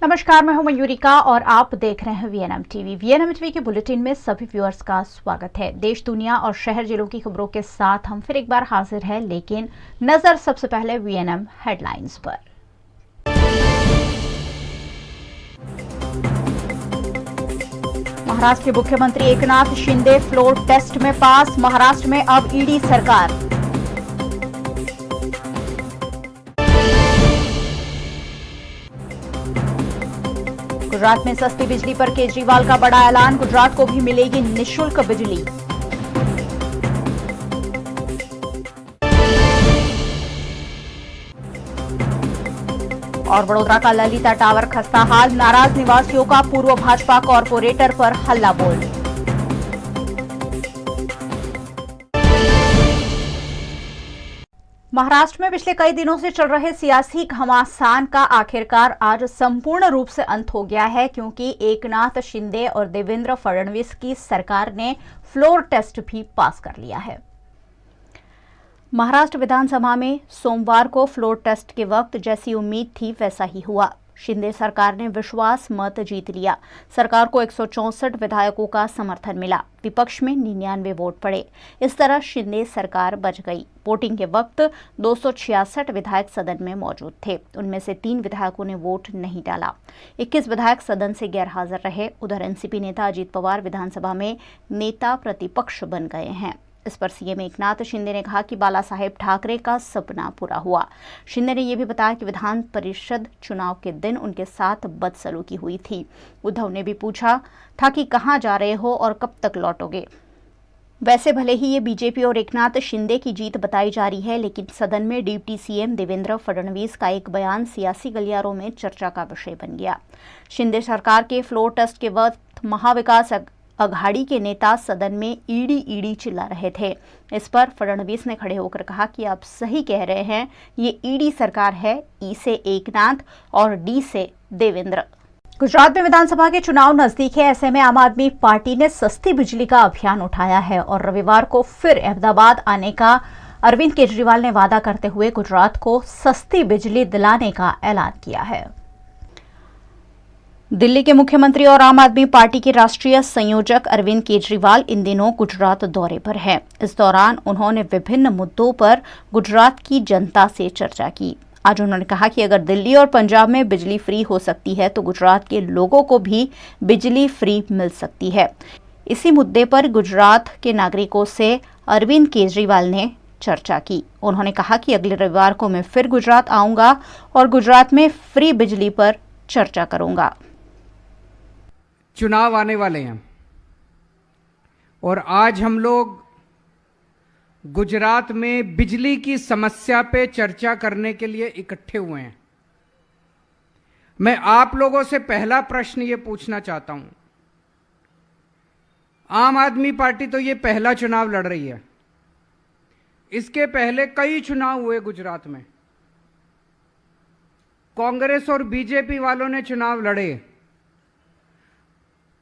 नमस्कार, मैं हूं मयूरिका और आप देख रहे हैं वीएनएम टीवी। वीएनएम टीवी के बुलेटिन में सभी व्यूअर्स का स्वागत है। देश, दुनिया और शहर जिलों की खबरों के साथ हम फिर एक बार हाजिर हैं, लेकिन नजर सबसे पहले वीएनएम हेडलाइंस पर। महाराष्ट्र के मुख्यमंत्री एकनाथ शिंदे फ्लोर टेस्ट में पास। महाराष्ट्र में अब ईडी सरकार। गुजरात में सस्ती बिजली पर केजरीवाल का बड़ा ऐलान। गुजरात को भी मिलेगी निःशुल्क बिजली। और वडोदरा का ललिता टावर खस्ता हाल। नाराज निवासियों का पूर्व भाजपा कॉर्पोरेटर पर हल्ला बोल। महाराष्ट्र में पिछले कई दिनों से चल रहे सियासी घमासान का आखिरकार आज संपूर्ण रूप से अंत हो गया है, क्योंकि एकनाथ शिंदे और देवेंद्र फडणवीस की सरकार ने फ्लोर टेस्ट भी पास कर लिया है। महाराष्ट्र विधानसभा में सोमवार को फ्लोर टेस्ट के वक्त जैसी उम्मीद थी वैसा ही हुआ। शिंदे सरकार ने विश्वास मत जीत लिया। सरकार को 164 विधायकों का समर्थन मिला। विपक्ष में 99 वोट पड़े। इस तरह शिंदे सरकार बच गई। वोटिंग के वक्त 266 विधायक सदन में मौजूद थे। उनमें से 3 विधायकों ने वोट नहीं डाला। 21 विधायक सदन से गैरहाजिर रहे। उधर एनसीपी नेता अजीत पवार विधानसभा में नेता प्रतिपक्ष बन गए हैं। इस पर सीएम एकनाथ शिंदे ने कहा कि बाला साहेब ठाकरे का सपना पूरा हुआ। शिंदे ने यह भी बताया कि विधान परिषद चुनाव के दिन उनके साथ बदसलूकी हुई थी। उद्धव ने भी पूछा था कि कहां जा रहे हो और कब तक लौटोगे। वैसे भले ही ये बीजेपी और एकनाथ शिंदे की जीत बताई जा रही है, लेकिन सदन में डिप्टी सीएम देवेंद्र फडणवीस का एक बयान सियासी गलियारों में चर्चा का विषय बन गया। शिंदे सरकार के फ्लोर टेस्ट के वक्त महाविकास अघाड़ी के नेता सदन में ईडी चिल्ला रहे थे। इस पर फडणवीस ने खड़े होकर कहा कि आप सही कह रहे हैं, ये ईडी सरकार है। ई से एकनाथ और डी से देवेंद्र। गुजरात में विधानसभा के चुनाव नजदीक है। ऐसे में आम आदमी पार्टी ने सस्ती बिजली का अभियान उठाया है और रविवार को फिर अहमदाबाद आने का अरविंद केजरीवाल ने वादा करते हुए गुजरात को सस्ती बिजली दिलाने का ऐलान किया है। दिल्ली के मुख्यमंत्री और आम आदमी पार्टी के राष्ट्रीय संयोजक अरविंद केजरीवाल इन दिनों गुजरात दौरे पर हैं। इस दौरान उन्होंने विभिन्न मुद्दों पर गुजरात की जनता से चर्चा की। आज उन्होंने कहा कि अगर दिल्ली और पंजाब में बिजली फ्री हो सकती है तो गुजरात के लोगों को भी बिजली फ्री मिल सकती है। इसी मुद्दे पर गुजरात के नागरिकों से अरविंद केजरीवाल ने चर्चा की। उन्होंने कहा कि अगले रविवार को मैं फिर गुजरात आऊंगा और गुजरात में फ्री बिजली पर चर्चा करूंगा। चुनाव आने वाले हैं और आज हम लोग गुजरात में बिजली की समस्या पे चर्चा करने के लिए इकट्ठे हुए हैं। मैं आप लोगों से पहला प्रश्न ये पूछना चाहता हूं, आम आदमी पार्टी तो ये पहला चुनाव लड़ रही है। इसके पहले कई चुनाव हुए गुजरात में। कांग्रेस और बीजेपी वालों ने चुनाव लड़े।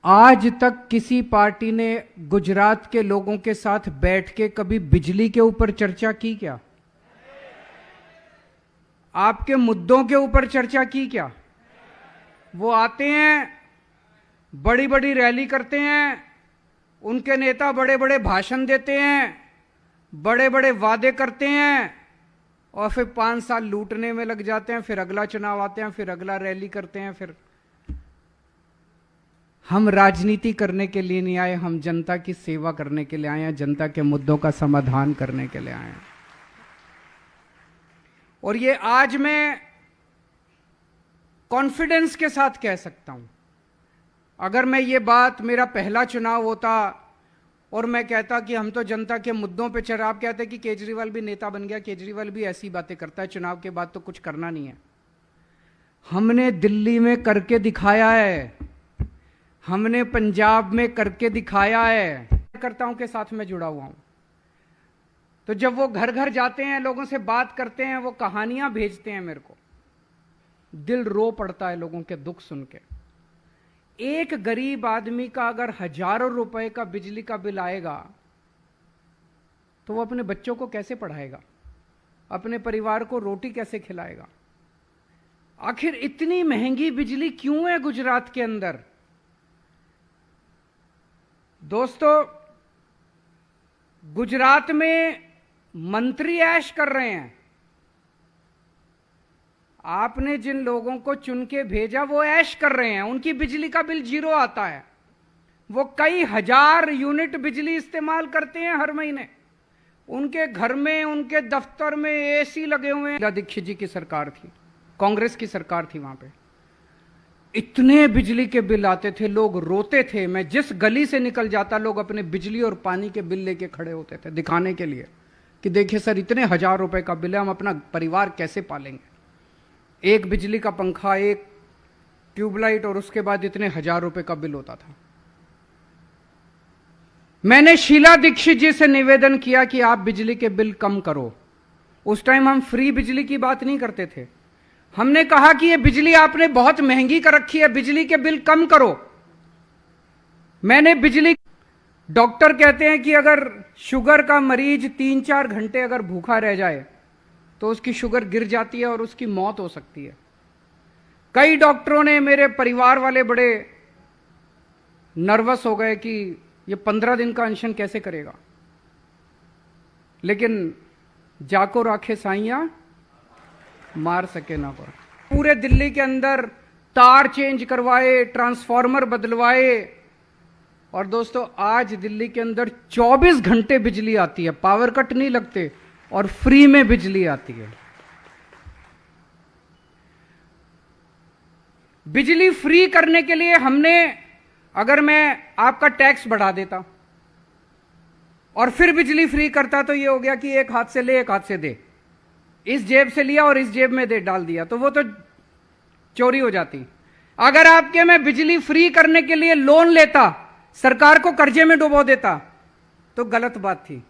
आज तक किसी पार्टी ने गुजरात के लोगों के साथ बैठ के कभी बिजली के ऊपर चर्चा की क्या? आपके मुद्दों के ऊपर चर्चा की क्या? वो आते हैं, बड़ी बड़ी रैली करते हैं, उनके नेता बड़े बड़े भाषण देते हैं, बड़े बड़े वादे करते हैं और फिर 5 साल लूटने में लग जाते हैं। फिर अगला चुनाव आते हैं, फिर अगला रैली करते हैं। फिर हम राजनीति करने के लिए नहीं आए, हम जनता की सेवा करने के लिए आए हैं, जनता के मुद्दों का समाधान करने के लिए आए हैं। और ये आज मैं कॉन्फिडेंस के साथ कह सकता हूं, अगर मैं ये बात, मेरा पहला चुनाव होता और मैं कहता कि हम तो जनता के मुद्दों पे चल, आप कहते कि केजरीवाल भी नेता बन गया, केजरीवाल भी ऐसी बातें करता है, चुनाव के बाद तो कुछ करना नहीं है। हमने दिल्ली में करके दिखाया है, हमने पंजाब में करके दिखाया है। कार्यकर्ताओं के साथ मैं जुड़ा हुआ हूं, तो जब वो घर घर जाते हैं, लोगों से बात करते हैं, वो कहानियां भेजते हैं मेरे को, दिल रो पड़ता है लोगों के दुख सुन के। एक गरीब आदमी का अगर हजारों रुपए का बिजली का बिल आएगा तो वो अपने बच्चों को कैसे पढ़ाएगा, अपने परिवार को रोटी कैसे खिलाएगा? आखिर इतनी महंगी बिजली क्यों है गुजरात के अंदर? दोस्तों, गुजरात में मंत्री ऐश कर रहे हैं। आपने जिन लोगों को चुन के भेजा वो ऐश कर रहे हैं, उनकी बिजली का बिल 0 आता है। वो कई हजार यूनिट बिजली इस्तेमाल करते हैं हर महीने। उनके घर में, उनके दफ्तर में एसी लगे हुए हैं। शीला दीक्षित जी की सरकार थी, कांग्रेस की सरकार थी, वहां पे इतने बिजली के बिल आते थे, लोग रोते थे। मैं जिस गली से निकल जाता, लोग अपने बिजली और पानी के बिल लेके खड़े होते थे दिखाने के लिए कि देखिए सर, इतने हजार रुपए का बिल है, हम अपना परिवार कैसे पालेंगे। एक बिजली का पंखा, एक ट्यूबलाइट, और उसके बाद इतने हजार रुपए का बिल होता था। मैंने शीला दीक्षित जी से निवेदन किया कि आप बिजली के बिल कम करो। उस टाइम हम फ्री बिजली की बात नहीं करते थे। हमने कहा कि ये बिजली आपने बहुत महंगी कर रखी है, बिजली के बिल कम करो। मैंने बिजली, डॉक्टर कहते हैं कि अगर शुगर का मरीज 3-4 घंटे अगर भूखा रह जाए तो उसकी शुगर गिर जाती है और उसकी मौत हो सकती है। कई डॉक्टरों ने, मेरे परिवार वाले बड़े नर्वस हो गए कि ये 15 दिन का अनशन कैसे करेगा। लेकिन जाको राखे साइया, मार सके ना पर। पूरे दिल्ली के अंदर तार चेंज करवाए, ट्रांसफार्मर बदलवाए। और दोस्तों, आज दिल्ली के अंदर 24 घंटे बिजली आती है, पावर कट नहीं लगते और फ्री में बिजली आती है। बिजली फ्री करने के लिए हमने, अगर मैं आपका टैक्स बढ़ा देता और फिर बिजली फ्री करता तो ये हो गया कि एक हाथ से ले एक हाथ से दे, इस जेब से लिया और इस जेब में दे डाल दिया, तो वो तो चोरी हो जाती। अगर आपके मैं बिजली फ्री करने के लिए लोन लेता, सरकार को कर्जे में डुबो देता, तो गलत बात थी।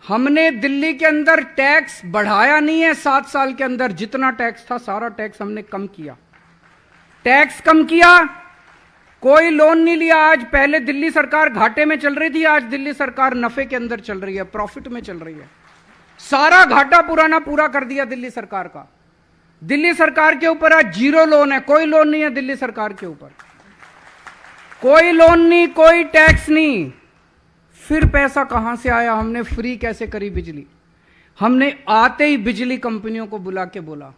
हमने दिल्ली के अंदर टैक्स बढ़ाया नहीं है। 7 साल के अंदर जितना टैक्स था सारा टैक्स हमने कम किया। टैक्स कम किया, कोई लोन नहीं लिया। आज, पहले दिल्ली सरकार घाटे में चल रही थी, आज दिल्ली सरकार नफे के अंदर चल रही है, प्रॉफिट में चल रही है। सारा घाटा पुराना पूरा कर दिया दिल्ली सरकार का। दिल्ली सरकार के ऊपर आज 0 लोन है, कोई लोन नहीं है दिल्ली सरकार के ऊपर, कोई लोन नहीं, कोई टैक्स नहीं। फिर पैसा कहां से आया? हमने फ्री कैसे करी बिजली? हमने आते ही बिजली कंपनियों को बुला के बोला,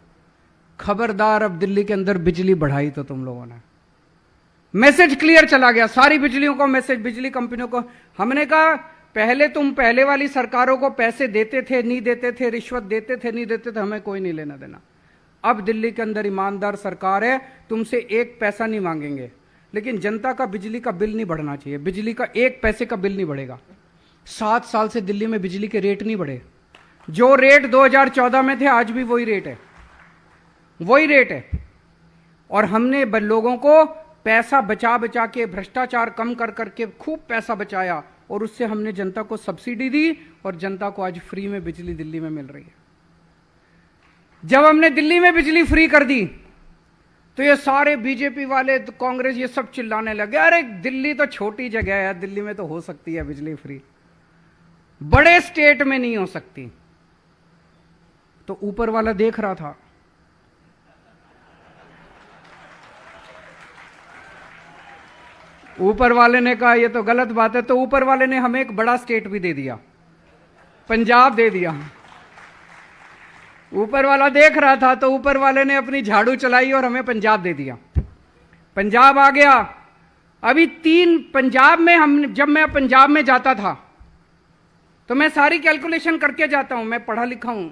खबरदार, अब दिल्ली के अंदर बिजली बढ़ाई तो तुम लोगों ने। मैसेज क्लियर चला गया, सारी बिजलियों को मैसेज, बिजली कंपनियों को। हमने कहा, पहले तुम पहले वाली सरकारों को पैसे देते थे, नहीं देते थे, रिश्वत देते थे, नहीं देते थे, हमें कोई नहीं लेना देना। अब दिल्ली के अंदर ईमानदार सरकार है, तुमसे 1 पैसा नहीं मांगेंगे, लेकिन जनता का बिजली का बिल नहीं बढ़ना चाहिए। बिजली का 1 पैसे का बिल नहीं बढ़ेगा। 7 साल से दिल्ली में बिजली के रेट नहीं बढ़े। जो रेट 2014 में थे, आज भी वही रेट है, वही रेट है। और हमने लोगों को पैसा बचा बचा के, भ्रष्टाचार कम कर करके खूब पैसा बचाया, और उससे हमने जनता को सब्सिडी दी, और जनता को आज फ्री में बिजली दिल्ली में मिल रही है। जब हमने दिल्ली में बिजली फ्री कर दी तो ये सारे बीजेपी वाले, तो कांग्रेस, ये सब चिल्लाने लगे, अरे दिल्ली तो छोटी जगह है, दिल्ली में तो हो सकती है बिजली फ्री, बड़े स्टेट में नहीं हो सकती। तो ऊपर वाला देख रहा था, ऊपर वाले ने कहा ये तो गलत बात है, तो ऊपर वाले ने हमें एक बड़ा स्टेट भी दे दिया, पंजाब दे दिया। ऊपर वाला देख रहा था, तो ऊपर वाले ने अपनी झाड़ू चलाई और हमें पंजाब दे दिया। पंजाब आ गया। अभी 3 पंजाब में, जब मैं पंजाब में जाता था तो मैं सारी कैलकुलेशन करके जाता हूं, मैं पढ़ा लिखा हूं।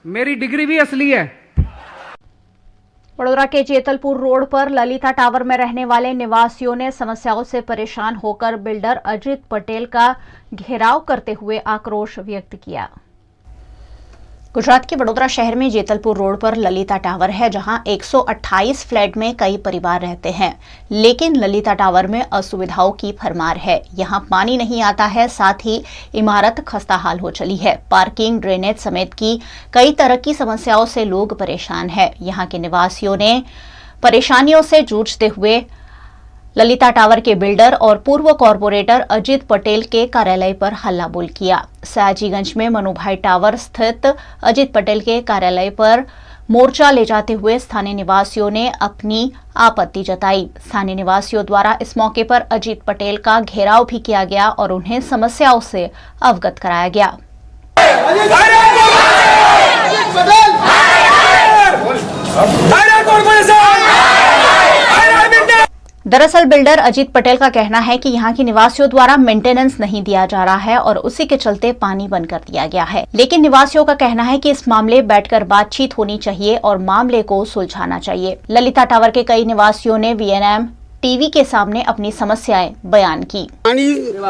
मेरी डिग्री भी असली है। वडोदरा के जेतलपुर रोड पर ललिता टावर में रहने वाले निवासियों ने समस्याओं से परेशान होकर बिल्डर अजित पटेल का घेराव करते हुए आक्रोश व्यक्त किया। गुजरात के वडोदरा शहर में जेतलपुर रोड पर ललिता टावर है, जहां 128 फ्लैट में कई परिवार रहते हैं, लेकिन ललिता टावर में असुविधाओं की भरमार है। यहां पानी नहीं आता है, साथ ही इमारत खस्ताहाल हो चली है। पार्किंग, ड्रेनेज समेत की कई तरह की समस्याओं से लोग परेशान हैं। यहां के निवासियों ने परेशानियों से जूझते हुए ललिता टावर के बिल्डर और पूर्व कॉरपोरेटर अजित पटेल के कार्यालय पर हल्लाबोल किया। सयाजीगंज में मनुभाई टावर स्थित अजित पटेल के कार्यालय पर मोर्चा ले जाते हुए स्थानीय निवासियों ने अपनी आपत्ति जताई। स्थानीय निवासियों द्वारा इस मौके पर अजित पटेल का घेराव भी किया गया और उन्हें समस्याओं से अवगत कराया गया। दरअसल बिल्डर अजित पटेल का कहना है कि यहां के निवासियों द्वारा मेंटेनेंस नहीं दिया जा रहा है और उसी के चलते पानी बंद कर दिया गया है। लेकिन निवासियों का कहना है कि इस मामले बैठकर बातचीत होनी चाहिए और मामले को सुलझाना चाहिए। ललिता टावर के कई निवासियों ने VNM टीवी के सामने अपनी समस्याएं बयान की। पानी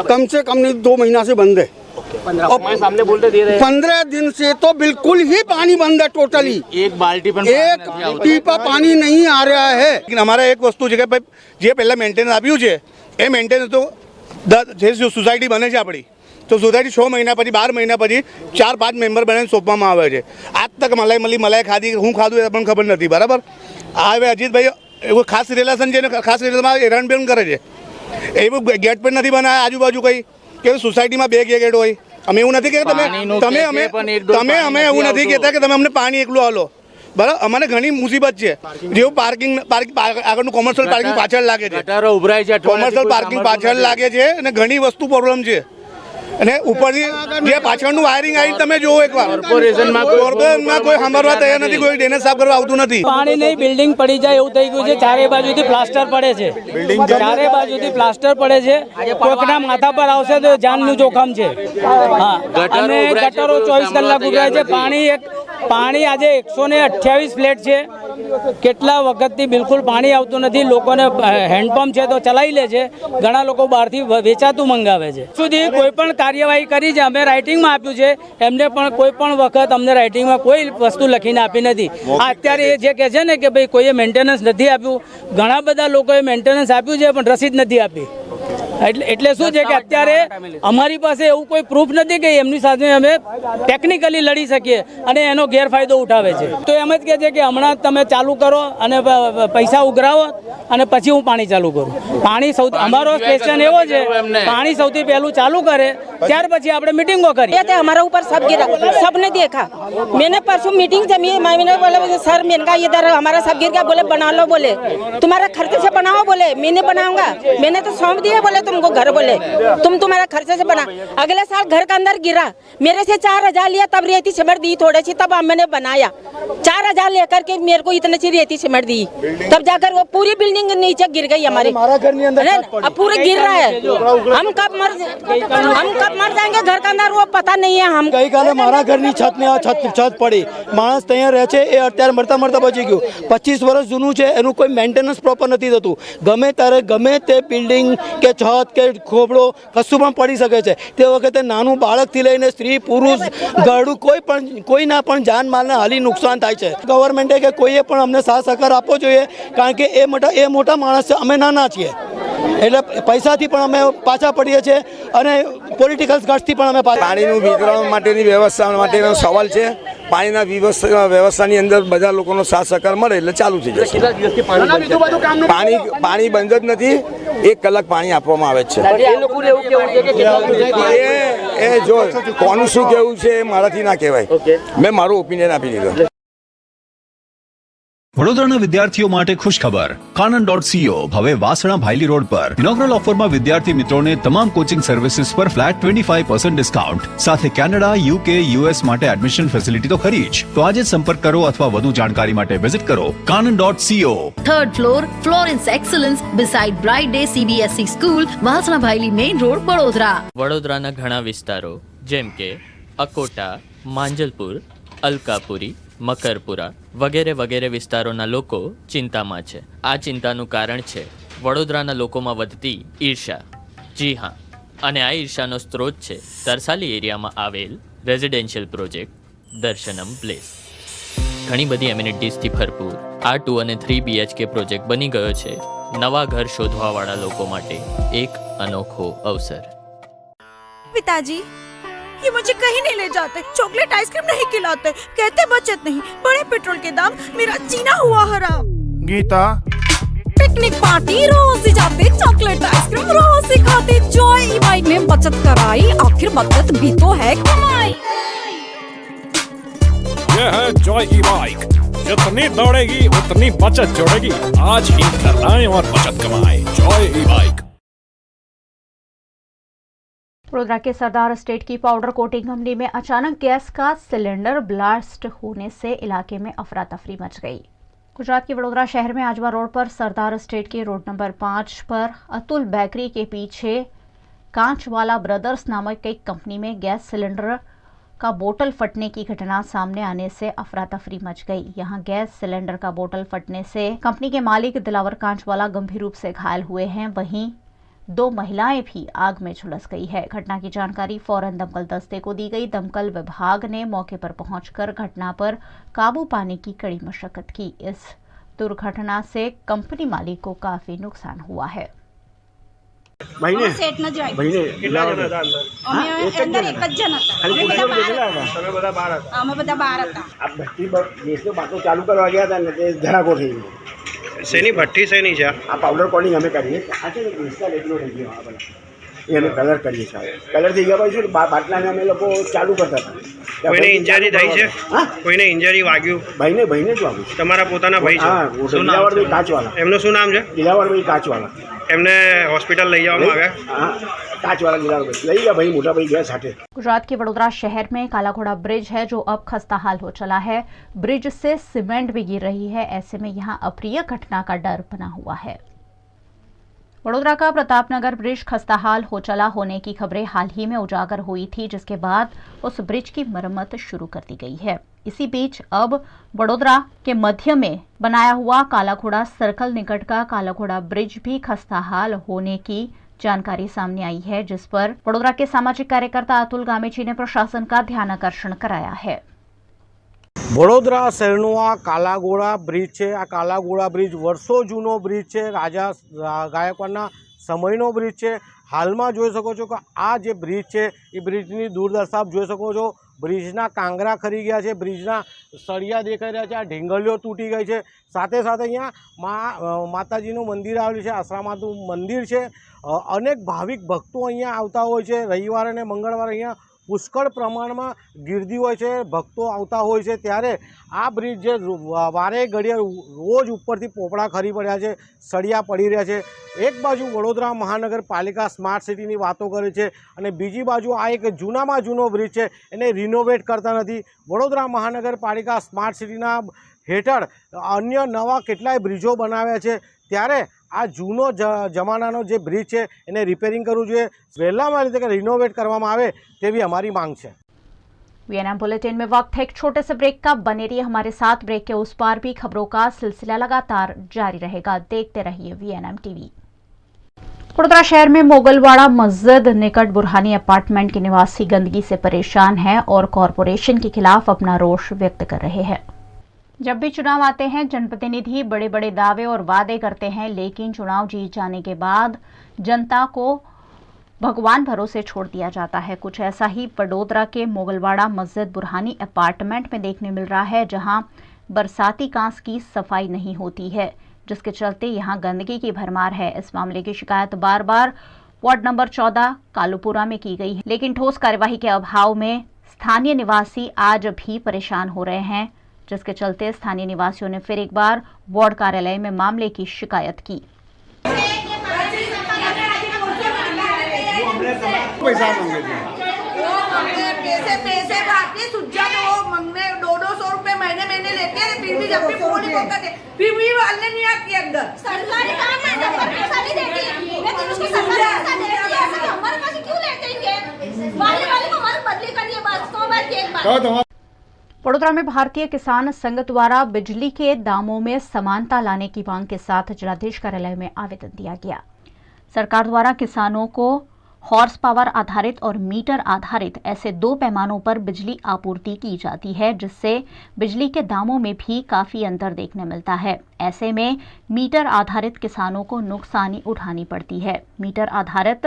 कम से कम नहीं 2 महीना से बंद है। 15 दिन से तो बिल्कुल ही पानी बंद है टोटली। एक बाल्टी पर एक टीपा पानी नहीं आ रहा है। लेकिन हमारा एक वस्तु છે કે ભાઈ જે પહેલા મેન્ટેનન્સ આપ્યું છે એ મેન્ટેનન્સ તો જે સોસાયટી બને છે આપણી તો સોસાયટી 6 મહિના પછી 12 મહિના પછી 4-5 મેમ્બર બનાવીને સોંપવામાં આવે છે। આજ તક મલાઈ ખાધી હું ખાધું એ પણ ખબર નથી બરાબર। આ હવે અજીતભાઈ એવું ખાસ રિલેશન છે ને ખાસ રિલેશનમાં હેરાન બેન કરે છે। એવું ગેટ પર નથી બનાવ્યા આજુબાજુ કઈ કે સોસાયટીમાં 2 ગેટ હોય। અમે એવું નથી કહેતા તમે અમે એવું નથી કહેતા કે તમે અમને પાણી એકલું આલો બરાબર। અમને ઘણી મુસીબત છે જેવું પાર્કિંગ આગળનું કોમર્શિયલ પાર્કિંગ પાછળ લાગે છે કોમર્શિયલ પાર્કિંગ પાછળ લાગે છે અને ઘણી વસ્તુ પ્રોબ્લેમ છે અને ઉપરથી જે પાછળનું વાયરિંગ આવી તમે જોવો એકવાર કોર્પોરેશનમાં કોઈ સાંભળવા તૈયાર નથી કોઈ ડ્રેનેજ સાફ કરવા આવતું નથી। પાણી નહીં બિલ્ડિંગ પડી જાય એવું થઈ ગયું છે। ચારે બાજુથી પ્લાસ્ટર પડે છે ચારે બાજુથી પ્લાસ્ટર પડે છે કોકના માથા પર આવશે તો જાનનું જોખમ છે। હા અને ગટરો 24 કલાક ઉભરાય છે। પાણી આજે 128 ફ્લેટ છે કેટલા વખતથી બિલકુલ પાણી આવતું નથી। લોકોને હેન્ડપંપ છે તો ચલાવી લે છે ઘણા લોકો બહારથી વેચાતું મંગાવે છે। સુધી કોઈ પણ કાર્યવાહી કરી છે અમે રાઇટિંગમાં આપ્યું છે એમને પણ કોઈ પણ વખત અમને રાઇટિંગમાં કોઈ વસ્તુ લખીને આપી નથી। આ અત્યારે એ જે કહે છે ને કે ભાઈ કોઈએ મેન્ટેનન્સ નથી આપ્યું ઘણા બધા લોકોએ મેન્ટેનન્સ આપ્યું છે પણ રસીદ નથી આપી। એટલે શું છે કે અત્યારે અમારી પાસે એવું કોઈ પ્રૂફ નથી કે એમની સાથે અમે ટેકનિકલી લડી શકીએ અને એનો ગેરફાયદો ઉઠાવે છે। તો એમ જ કહે છે કે હમણાં તમે ચાલુ કરો અને પૈસા ઉઘરાવો અને પછી હું પાણી ચાલુ કરું। પાણી સૌથી અમારો क्वेश्चन એવો છે પાણી સૌથી પહેલું ચાલू करे ત્યાર પછી આપણે मीटिंगो करिए। ये हमारा ऊपर सब गिरा सबने देखा। मैंने परसों मीटिंग जमी मैंने बोला सर मैंने कहा इधर हमारा सब गिर गया। बोले बना लो बोले तुम्हारा खर्चे से बनाओ बोले मैं नहीं बनाऊंगा मैंने तो सौंप दिए बोले तुमको घर बोले तुम तुम्हारा खर्चे से बना। अगले साल घर का अंदर गिरा मेरे से 4000 लिया तब रेती सीमेंट दी थोड़ी सी तब मैंने बनाया 4000 लेकर के मेरे को इतने सी रेती सीमेंट दी तब जाकर वो पूरी बिल्डिंग नीचे गिर गई हमारी। अब पूरे गिर रहा है हम कब मर जाएंगे घर के अंदर वो पता नहीं है। हम गई काले मारा घर ની છત પડી માણસ ત્યાં રહે છે એ અત્યારે મરતા બચી ગયું। 25 વર્ષ જૂનું છે એનું કોઈ મેન્ટેનન્સ પ્રોપર નથી થતું। ગમે ત્યારે ગમે તે બિલ્ડિંગ કે છત કે ખોબડો કશું પણ પડી શકે છે। તે વખતે નાનું બાળકથી લઈને સ્ત્રી પુરુષ ગળું કોઈના પણ જાનમાલને હાલી નુકસાન થાય છે। ગવર્મેન્ટે કે કોઈએ પણ અમને સાથ સહકાર આપવો જોઈએ કારણ કે એ મોટા માણસ છે અમે નાના છીએ એટલે પૈસાથી પણ અમે પાછા પડીએ છીએ અને પોલિટિકલ ગટ્સથી પણ અમે પાણીનું વિતરણ માટેની વ્યવસ્થા માટેનો સવાલ છે। પાણીના વ્યવસ્થાની અંદર બધા લોકોનો સાથ સહકાર મળે એટલે ચાલુ થઈ જશે। પાણી બંધ જ નથી 1 કલાક પાણી આપવામાં આવે છે। એ જો કોનું શું કેવું છે મારાથી ના કહેવાય મેં મારું ઓપિનિયન આપી દીધું। વડોદરાના વિદ્યાર્થીઓ માટે ખુશખબર Kanan.co હવે વાસણા ભાયલી રોડ પર ઇનોગ્રલ ઓફરમાં વિદ્યાર્થી મિત્રોને તમામ કોચિંગ સર્વિસીસ પર ફ્લેટ 25% ડિસ્કાઉન્ટ સાથે કેનેડા UK US માટે એડમિશન ફેસિલિટી તો ખરી જ। તો આજે સંપર્ક કરો અથવા વધુ જાણકારી માટે વિઝિટ કરો Kanan.co। 3rd floor Florence Excellence beside Bright Day CBSE School Vasna ભાયલી મેઇન રોડ વડોદરા। વડોદરાના ઘણા વિસ્તારો જેમ કે અકોટા માંજલપુર અલકાપુરી મકરપુરા વગેરે વિસ્તારોના લોકો ચિંતામાં છે। આ ચિંતાનું કારણ છે વડોદરાના લોકોમાં વધતી ઈર્ષા। જી હા અને આ ઈર્ષાનો સ્ત્રોત છે તરસાલી એરિયામાં આવેલ રેઝિડેન્શિયલ પ્રોજેક્ટ દર્શનમ પ્લેસ। ઘણી બધી એમિનિટીઝથી ભરપૂર આ 2 અને 3 BHK પ્રોજેક્ટ બની ગયો છે નવા ઘર શોધવાવાળા લોકો માટે એક અનોખો અવસર। पिताजी ये मुझे कहीं नहीं ले जाते चॉकलेट आइसक्रीम नहीं खिलाते कहते बचत नहीं बड़े पेट्रोल के दाम मेरा जीना हुआ हराम। गीता मैं पिकनिक पार्टी रोज ही जाते, चॉकलेट आइसक्रीम रोज ही खाते। जॉय ई बाइक ने बचत कराई, आखिर बचत भी तो है कमाई। यह है जॉय ई बाइक, जितनी दौड़ेगी उतनी बचत जोड़ेगी। आज ही घर लाएं और बचत कमाएं। जॉय ई बाइक। वडोदरा के सरदार स्टेट की पाउडर कोटिंग कंपनी में अचानक गैस का सिलेंडर ब्लास्ट होने से इलाके में अफरा तफरी मच गई। गुजरात के वडोदरा शहर में आजवा रोड पर सरदार स्टेट के रोड नंबर 5 पर अतुल बेकरी के पीछे कांचवाला ब्रदर्स नामक एक कंपनी में गैस सिलेंडर का बोतल फटने की घटना सामने आने से अफरा तफरी मच गई। यहां गैस सिलेंडर का बोतल फटने से कंपनी के मालिक दिलावर कांचवाला गंभीर रूप से घायल हुए हैं, वहीं 2 महिलाएं भी आग में झुलस गई है। घटना की जानकारी फौरन दमकल दस्ते को दी गई। दमकल विभाग ने मौके पर पहुंचकर घटना पर काबू पाने की कड़ी मशक्कत की। इस दुर्घटना से कंपनी मालिक को काफी नुकसान हुआ है। ભાઈને સેટ ન જાય ભાઈને કેટલા જણા હતા અંદર એક જ જણ હતા અમે બધા બહાર હતા અમે બધા બહાર હતા આ ભઠ્ઠી ગેસનો બાટલો ચાલુ કરવા ગયા હતા ને તે ધડાકો થઈ ગયો શેની ભઠ્ઠી શેની છે આ પાવડર કોટિંગ અમે કરીએ આ છે ને ગેસના લેટલો થઈ ગયો આ બધા એ અમે કલર કરીએ છીએ કલર થઈ ગયા પછી શું બાટલાને અમે લોકો ચાલુ કરતા હતા કોઈને ઇન્જરી થઈ છે કોઈને ઇન્જરી વાગ્યું ભાઈને જ વાગ્યું તમારા પોતાના ભાઈ છે હા દિલાવરભાઈ કાચવાલા એમનું શું નામ છે દિલાવરભાઈ કાચવાલા એમને હોસ્પિટલ લઈ જવામાં આવ્યા हाँ कांचवाला दिलावरभाई लई गया भाई मोटा भाई गया साथे। गुजरात के वडोदरा शहर में काला घोड़ा ब्रिज है जो अब खस्ता हाल हो चला है। ब्रिज से सीमेंट भी गिर रही है, ऐसे में यहाँ अप्रिय घटना का डर बना हुआ है। वडोदरा का प्रतापनगर ब्रिज खस्ताहाल हो चला होने की खबरें हाल ही में उजागर हुई थी, जिसके बाद उस ब्रिज की मरम्मत शुरू कर दी गई है। इसी बीच अब वडोदरा के मध्य में बनाया हुआ काला घोड़ा सर्कल निकट का काला घोड़ा ब्रिज भी खस्ताहाल होने की जानकारी सामने आई है, जिस पर वडोदरा के सामाजिक कार्यकर्ता अतुल गामेची ने प्रशासन का ध्यान आकर्षण कराया है। वडोदरा शहरનો આ કાલાઘોડા બ્રિજ છે। આ કાલાઘોડા બ્રિજ વર્ષો જૂનો બ્રિજ છે, રાજા ગાયકવાડના સમયનો બ્રિજ છે। હાલમાં જોઈ શકો છો કે આ જે બ્રિજ છે એ બ્રિજની દુર્દશા આપ જોઈ શકો છો। બ્રિજના કાંગરા ખરી ગયા છે, બ્રિજના સળિયા દેખાઈ રહ્યા છે, આ ઢીંગલીઓ તૂટી ગઈ છે। સાથે સાથે અહીંયા માતાજીનું મંદિર આવેલું છે, આશ્રમાનું મંદિર છે। અનેક ભાવિક ભક્તો અહીંયા આવતા હોય છે। રવિવાર અને મંગળવારે અહીંયા પુષ્કળ પ્રમાણમાં ગીર્દી હોય છે, ભક્તો આવતા હોય છે। ત્યારે આ બ્રિજ જે વારે ઘડીએ રોજ ઉપરથી પોપડા ખરી પડ્યા છે, સળિયા પડી રહ્યા છે। એક બાજુ વડોદરા મહાનગરપાલિકા સ્માર્ટ સિટીની વાતો કરે છે અને બીજી બાજુ આ એક જૂનામાં જૂનો બ્રિજ છે એને રિનોવેટ કરતા નથી। વડોદરા મહાનગરપાલિકા સ્માર્ટ સિટીના હેઠળ અન્ય નવા કેટલાય બ્રિજો બનાવ્યા છે, ત્યારે આ જૂનો જમાનાનો જે બ્રિજ છે એને રિપેરિંગ કરવું જોઈએ, વહેલામાં રીતે રિનોવેટ કરવામાં આવે તેવી અમારી માંગ છે। वीएनएम बुलेटिन में वक्त है एक छोटे से ब्रेक का। बने रहिए हमारे साथ। ब्रेक के उस पार भी खबरों का सिलसिला लगातार जारी रहेगा। देखते रहिए वीएनएम टीवी। वडोदरा शहर में मोगलवाड़ा मस्जिद निकट बुरहानी अपार्टमेंट के निवासी गंदगी से परेशान हैं और कॉरपोरेशन के खिलाफ अपना रोष व्यक्त कर रहे हैं। जब भी चुनाव आते हैं, जनप्रतिनिधि बड़े बड़े दावे और वादे करते हैं, लेकिन चुनाव जीत जाने के बाद जनता को भगवान भरोसे छोड़ दिया जाता है। कुछ ऐसा ही वडोदरा के मोगलवाड़ा मस्जिद बुरहानी अपार्टमेंट में देखने मिल रहा है, जहां बरसाती कांस की सफाई नहीं होती है, जिसके चलते यहां गंदगी की भरमार है। इस मामले की शिकायत बार बार वार्ड नंबर 14 कालूपुरा में की गई है, लेकिन ठोस कार्यवाही के अभाव में स्थानीय निवासी आज भी परेशान हो रहे हैं, जिसके चलते स्थानीय निवासियों ने फिर एक बार वार्ड कार्यालय में मामले की शिकायत की। पैसे बाकी सुज्जा तो मंगने 200 रुपए महीने लेते हैं, फिर भी जब भी फोन नहीं करते, फिर भी अन्य नहीं आती अंदर। सरकारी काम है, पैसा नहीं देती, लेकिन उसकी सरकार पैसा देती है, ऐसे हमारे पास क्यों लेते हैं? वाले को हमारी बदली करनी है, बस 100 बार की एक बार। वडोदरा में भारतीय किसान संघ द्वारा बिजली के दामों में समानता लाने की मांग के साथ जिलाधीश कार्यालय में आवेदन दिया गया। सरकार द्वारा किसानों को हॉर्स पावर आधारित और मीटर आधारित ऐसे 2 पैमानों पर बिजली आपूर्ति की जाती है, जिससे बिजली के दामों में भी काफ़ी अंतर देखने मिलता है। ऐसे में मीटर आधारित किसानों को नुकसानी उठानी पड़ती है। मीटर आधारित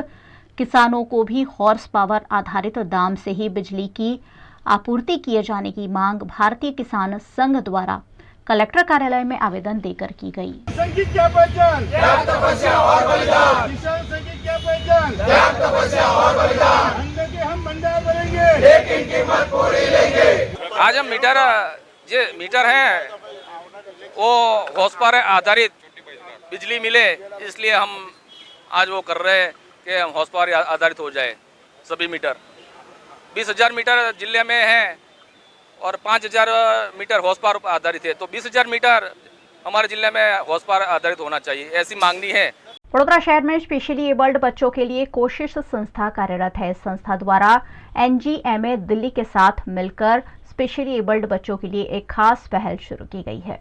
किसानों को भी हॉर्स पावर आधारित दाम से ही बिजली की आपूर्ति किए जाने की मांग भारतीय किसान संघ द्वारा कलेक्टर कार्यालय में आवेदन देकर की गई। संगीत क्या पहचान, त्याग तपस्या और बलिदान। किसान संगीत क्या पहचान, त्याग तपस्या और बलिदान। अंडे के हम भंडार भरेंगे, लेकिन कीमत पूरी लेंगे। आज हम मीटर है वो हॉर्स पावर आधारित बिजली मिले, इसलिए हम आज वो कर रहे हैं कि हम हॉर्स पावर आधारित हो जाए। सभी मीटर 20,000 मीटर जिले में है और 5,000 मीटर हॉर्स पावर आधारित है, तो 20,000 मीटर हमारे जिले में हॉर्स पावर आधारित होना चाहिए, ऐसी मांगनी है। वडोदरा शहर में स्पेशली एबल्ड बच्चों के लिए कोशिश संस्था कार्यरत है। संस्था द्वारा NGMA दिल्ली के साथ मिलकर स्पेशली एबल्ड बच्चों के लिए एक खास पहल शुरू की गई है।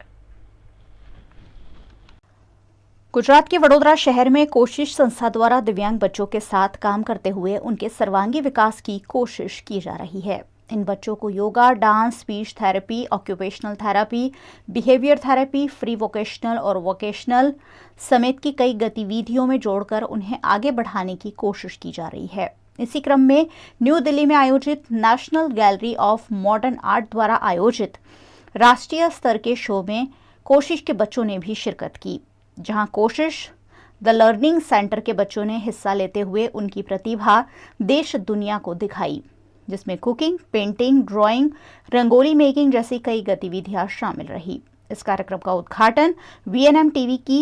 गुजरात के वडोदरा शहर में कोशिश संस्था द्वारा दिव्यांग बच्चों के साथ काम करते हुए उनके सर्वांगीण विकास की कोशिश की जा रही है। इन बच्चों को yoga, dance, speech therapy, occupational therapy, behaviour therapy, free vocational और वोकेशनल समेत की कई गतिविधियों में जोड़कर उन्हें आगे बढ़ाने की कोशिश की जा रही है। इसी क्रम में न्यू दिल्ली में आयोजित national gallery of modern art द्वारा आयोजित राष्ट्रीय स्तर के शो में कोशिश के बच्चों ने भी शिरकत की, जहां कोशिश द लर्निंग सेंटर के बच्चों ने हिस्सा लेते हुए उनकी प्रतिभा देश दुनिया को दिखाई, जिसमें cooking, painting, drawing, rangoli making जैसी कई गतिविधियां शामिल रही। इस कार्यक्रम का उद्घाटन VNM टीवी की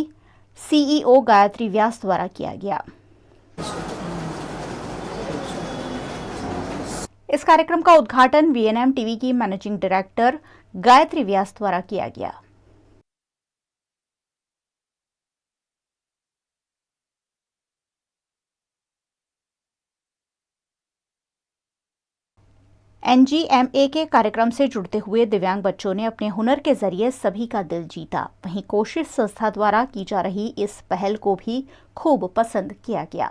CEO गायत्री व्यास द्वारा किया गया। इस कार्यक्रम का उद्घाटन VNM टीवी की मैनेजिंग डायरेक्टर गायत्री व्यास द्वारा किया गया। NGMA के कार्यक्रम से जुड़ते हुए दिव्यांग बच्चों ने अपने हुनर के जरिए सभी का दिल जीता। वहीं कोशिश संस्था द्वारा की जा रही इस पहल को भी खूब पसंद किया गया।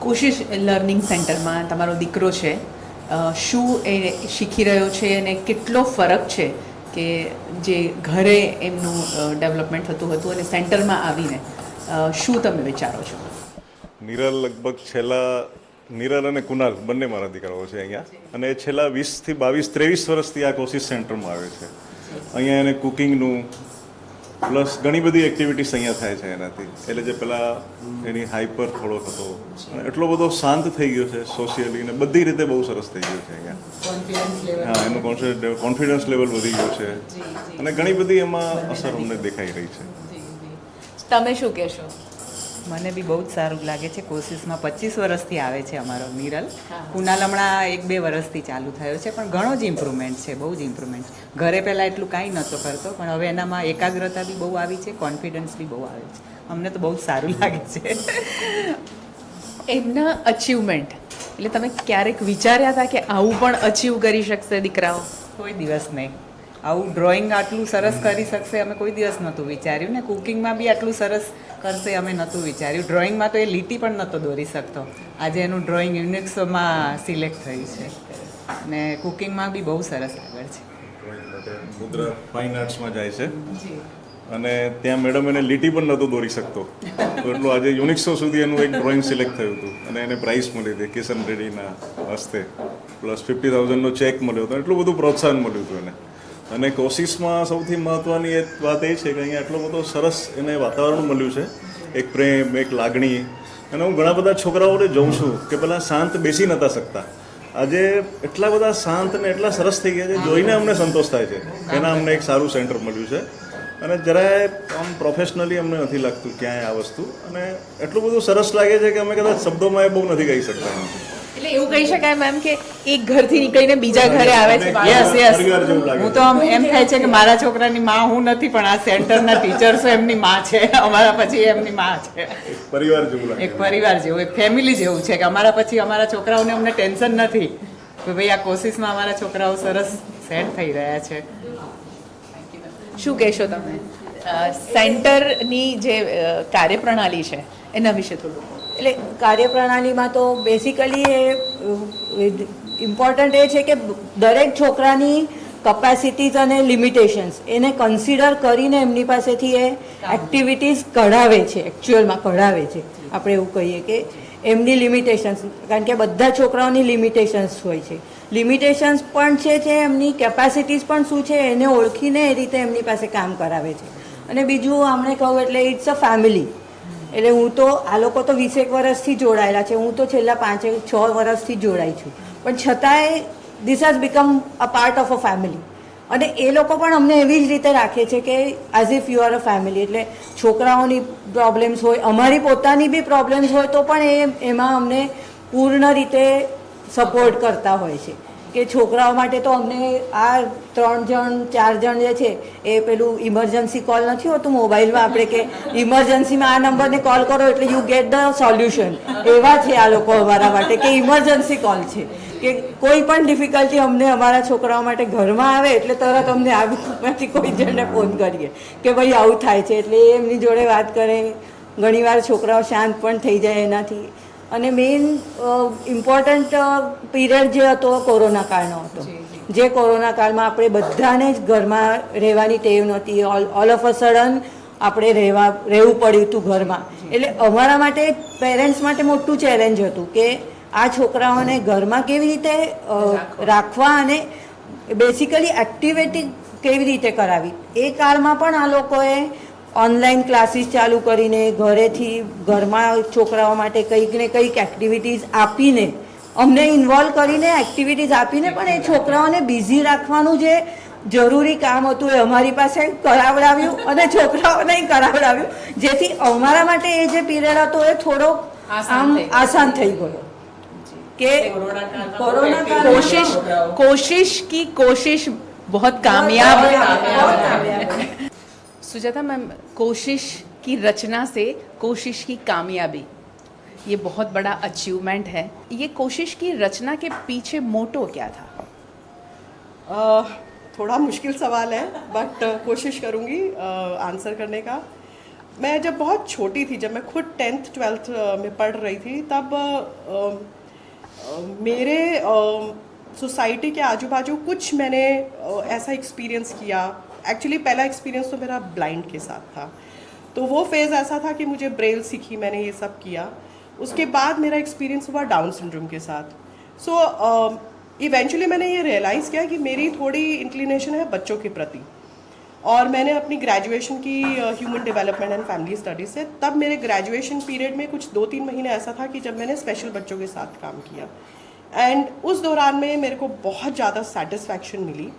कोशिश लर्निंग सेंटर में तमारो दीकरो छे, શું એ શીખી રહ્યો છે અને કેટલો ફરક છે કે જે ઘરે એમનું ડેવલપમેન્ટ થતું હતું અને સેન્ટરમાં આવીને શું તમે વિચારો છો? નિરલ લગભગ નિરલ અને કુનાલ બંને મારા દીકરાઓ છે અહીંયા, અને છેલ્લા 20થી 22-23 વર્ષથી આ કોશિશ સેન્ટરમાં આવે છે. અહીંયા એને કુકિંગનું પ્લસ ઘણી બધી એક્ટિવિટીઝ અહીંયા થાય છે એનાથી. એટલે જે પેલા એની હાઈપર થોડોક હતો એટલો બધો શાંત થઈ ગયો છે સોશિયલી, અને બધી રીતે બહુ સરસ થઈ ગયું છે અહીંયા. હા, એનું કોન્ફિડન્સ લેવલ વધી ગયું છે અને ઘણી બધી એમાં અસર અમને દેખાઈ રહી છે. તમે શું કહેશો? મને બી બહુ જ સારું લાગે છે. કોશિશમાં 25 વર્ષથી આવે છે અમારો નિરલ. કુનાલ હમણાં 1-2 વર્ષથી ચાલુ થયો છે, પણ ઘણો જ ઇમ્પ્રુવમેન્ટ છે, બહુ જ ઇમ્પ્રુવમેન્ટ. ઘરે પહેલાં એટલું કાંઈ નહોતો કરતો, પણ હવે એનામાં એકાગ્રતા બી બહુ આવી છે, કોન્ફિડન્સ બી બહુ આવે છે. અમને તો બહુ જ સારું લાગે છે. એમના અચીવમેન્ટ એટલે તમે ક્યારેક વિચાર્યા હતા કે આવું પણ અચીવ કરી શકશે દીકરાઓ? કોઈ દિવસ નહીં. આવું ડ્રોઈંગ આટલું સરસ કરી શકશે અમે કોઈ દિવસ નહોતું વિચાર્યું ને. કુકિંગમાં બી આટલું સરસ કરશે અમે નહોતું વિચાર્યું. ડ્રોઈંગમાં તો એ લીટી પણ નહોતો દોરી શકતો. આજે એનું ડ્રોઈંગ યુનિક્સમાં સિલેક્ટ થયું છે અને કુકિંગમાં બી બહુ સરસ આગળ છે. મુદ્રા ફાઇન આર્ટ્સમાં જાય છે અને ત્યાં મેડમ એને લીટી પણ નહોતો દોરી શકતો, તો એટલું આજે યુનિક્સો સુધી એનું એક ડ્રોઈંગ સિલેક્ટ થયું હતું અને એને પ્રાઇઝ મળી હતી કિશન રેડ્ડીના હસ્તે, પ્લસ 50,000નો ચેક મળ્યો હતો. એટલું બધું પ્રોત્સાહન મળ્યું હતું એને. અને કોશિશમાં સૌથી મહત્ત્વની એ વાત એ છે કે અહીંયા એટલો બધો સરસ એને વાતાવરણ મળ્યું છે, એક પ્રેમ, એક લાગણી. અને હું ઘણા બધા છોકરાઓને જોઉં છું કે પહેલાં શાંત બેસી નહોતા શકતા, આજે એટલા બધા શાંત અને એટલા સરસ થઈ ગયા છે, જોઈને અમને સંતોષ થાય છે. એના અમને એક સારું સેન્ટર મળ્યું છે અને જરાય આમ પ્રોફેશનલી અમને નથી લાગતું ક્યાંય આ વસ્તુ, અને એટલું બધું સરસ લાગે છે કે અમે કદાચ શબ્દોમાં એ બહુ નથી કહી શકતા. એટલે એવું કહી શકાય મેમ કે એક ઘરથી નીકળીને બીજા ઘરે આવે છે. યસ હું તો એમ થાય છે કે મારા છોકરાની માં હું નથી, પણ આ સેન્ટરના ટીચર્સો એમની માં છે, અમારા પછી એમની માં છે. પરિવાર જેવું લાગે, એક પરિવાર જેવું, એક ફેમિલી જેવું છે કે અમારા પછી અમારા છોકરાઓને અમને ટેન્શન નથી કે ભાઈ આ કોશિશમાં અમારા છોકરાઓ સરસ સેટ થઈ રહ્યા છે. શું કહેશો તમે સેન્ટરની જે કાર્યપ્રણાલી છે એના વિશે થોડું? એટલે કાર્યપ્રણાલીમાં તો બેસિકલી એ ઇમ્પોર્ટન્ટ એ છે કે દરેક છોકરાની કપેસિટીઝ અને લિમિટેશન્સ એને કન્સિડર કરીને એમની પાસેથી એ એક્ટિવિટીઝ કઢાવે છે, એકચ્યુઅલમાં કઢાવે છે. આપણે એવું કહીએ કે એમની લિમિટેશન્સ, કારણ કે બધા છોકરાઓની લિમિટેશન્સ હોય છે. લિમિટેશન્સ પણ છે એમની કેપેસિટીઝ પણ શું છે એને ઓળખીને એ રીતે એમની પાસે કામ કરાવે છે. અને બીજું આમણે કહું એટલે ઇટ્સ અ ફેમિલી. એટલે હું તો આ લોકો તો 20 વર્ષથી જોડાયેલા છે, હું તો છેલ્લા 5-6 વર્ષથી જોડાઈ છું, પણ છતાંય this has become a part of a family. અને એ લોકો પણ અમને એવી જ રીતે રાખે છે કે as if you are a family. એટલે છોકરાઓની પ્રોબ્લેમ્સ હોય, અમારી પોતાની બી પ્રોબ્લેમ્સ હોય તો પણ એમાં અમને પૂર્ણ રીતે સપોર્ટ કરતા હોય છે કે છોકરાઓ માટે તો અમને આ 3 જણ 4 જણ જે છે એ પેલું ઇમરજન્સી કોલ નથી હોતું મોબાઈલમાં આપણે કે ઇમરજન્સીમાં આ નંબરને કોલ કરો એટલે યુ ગેટ ધ સોલ્યુશન, એવા છે આ લોકો અમારા માટે કે ઇમરજન્સી કોલ છે કે કોઈ પણ ડિફિકલ્ટી અમને અમારા છોકરાઓ માટે ઘરમાં આવે એટલે તરત અમને આમાંથી કોઈ જણને ફોન કરીએ કે ભાઈ આવું થાય છે, એટલે એમની જોડે વાત કરે. ઘણીવાર છોકરાઓ શાંત પણ થઈ જાય એનાથી. અને મેઇન ઇમ્પોર્ટન્ટ પીરિયડ જે હતો કોરોના કાળનો હતો, જે કોરોના કાળમાં આપણે બધાને જ ઘરમાં રહેવાની ટેવ નહોતી, ઓલ ઓફ અ સડન આપણે રહેવું પડ્યું હતું ઘરમાં. એટલે અમારા માટે પેરેન્ટ્સ માટે મોટું ચેલેન્જ હતું કે આ છોકરાઓને ઘરમાં કેવી રીતે રાખવા અને બેસિકલી એક્ટિવિટી કેવી રીતે કરાવી. એ કાળમાં પણ આ લોકોએ ઓનલાઈન ક્લાસીસ ચાલુ કરીને ઘરમાં છોકરાઓ માટે કંઈક ને કંઈક એક્ટિવિટીઝ આપીને, અમને ઇન્વોલ્વ કરીને એક્ટિવિટીઝ આપીને પણ એ છોકરાઓને બિઝી રાખવાનું જે જરૂરી કામ હતું એ અમારી પાસે કરાવડાવ્યું અને છોકરાઓને કરાવડાવ્યું, જેથી અમારા માટે એ જે પીરિયડ હતો એ થોડો આસાન થઈ ગયો કે कोरोना कोशिश की कोशिश बहुत कामयाब सुजाता मैम, कोशिश की रचना से कोशिश की कामयाबी, ये बहुत बड़ा अचीवमेंट है. ये कोशिश की रचना के पीछे मोटो क्या था? थोड़ा मुश्किल सवाल है बट कोशिश करूँगी आंसर करने का. मैं जब बहुत छोटी थी, जब मैं खुद 10th 12th में पढ़ रही थी, तब मेरे सोसाइटी के आजू बाजू कुछ मैंने ऐसा एक्सपीरियंस किया. एक्चुअली पहला एक्सपीरियंस तो मेरा ब्लाइंड के साथ था, तो वो फेज़ ऐसा था कि मुझे ब्रेल सीखी, मैंने ये सब किया. उसके बाद मेरा एक्सपीरियंस हुआ डाउन सिंड्रोम के साथ. सो इवेंचुअली मैंने ये रियलाइज़ किया कि मेरी थोड़ी इंक्लिनेशन है बच्चों के प्रति, और मैंने अपनी ग्रेजुएशन की human development and family studies से. तब मेरे ग्रेजुएशन पीरियड में कुछ 2-3 महीने ऐसा था कि जब मैंने स्पेशल बच्चों के साथ काम किया, एंड उस दौरान में मेरे को बहुत ज़्यादा सेटिस्फैक्शन मिली.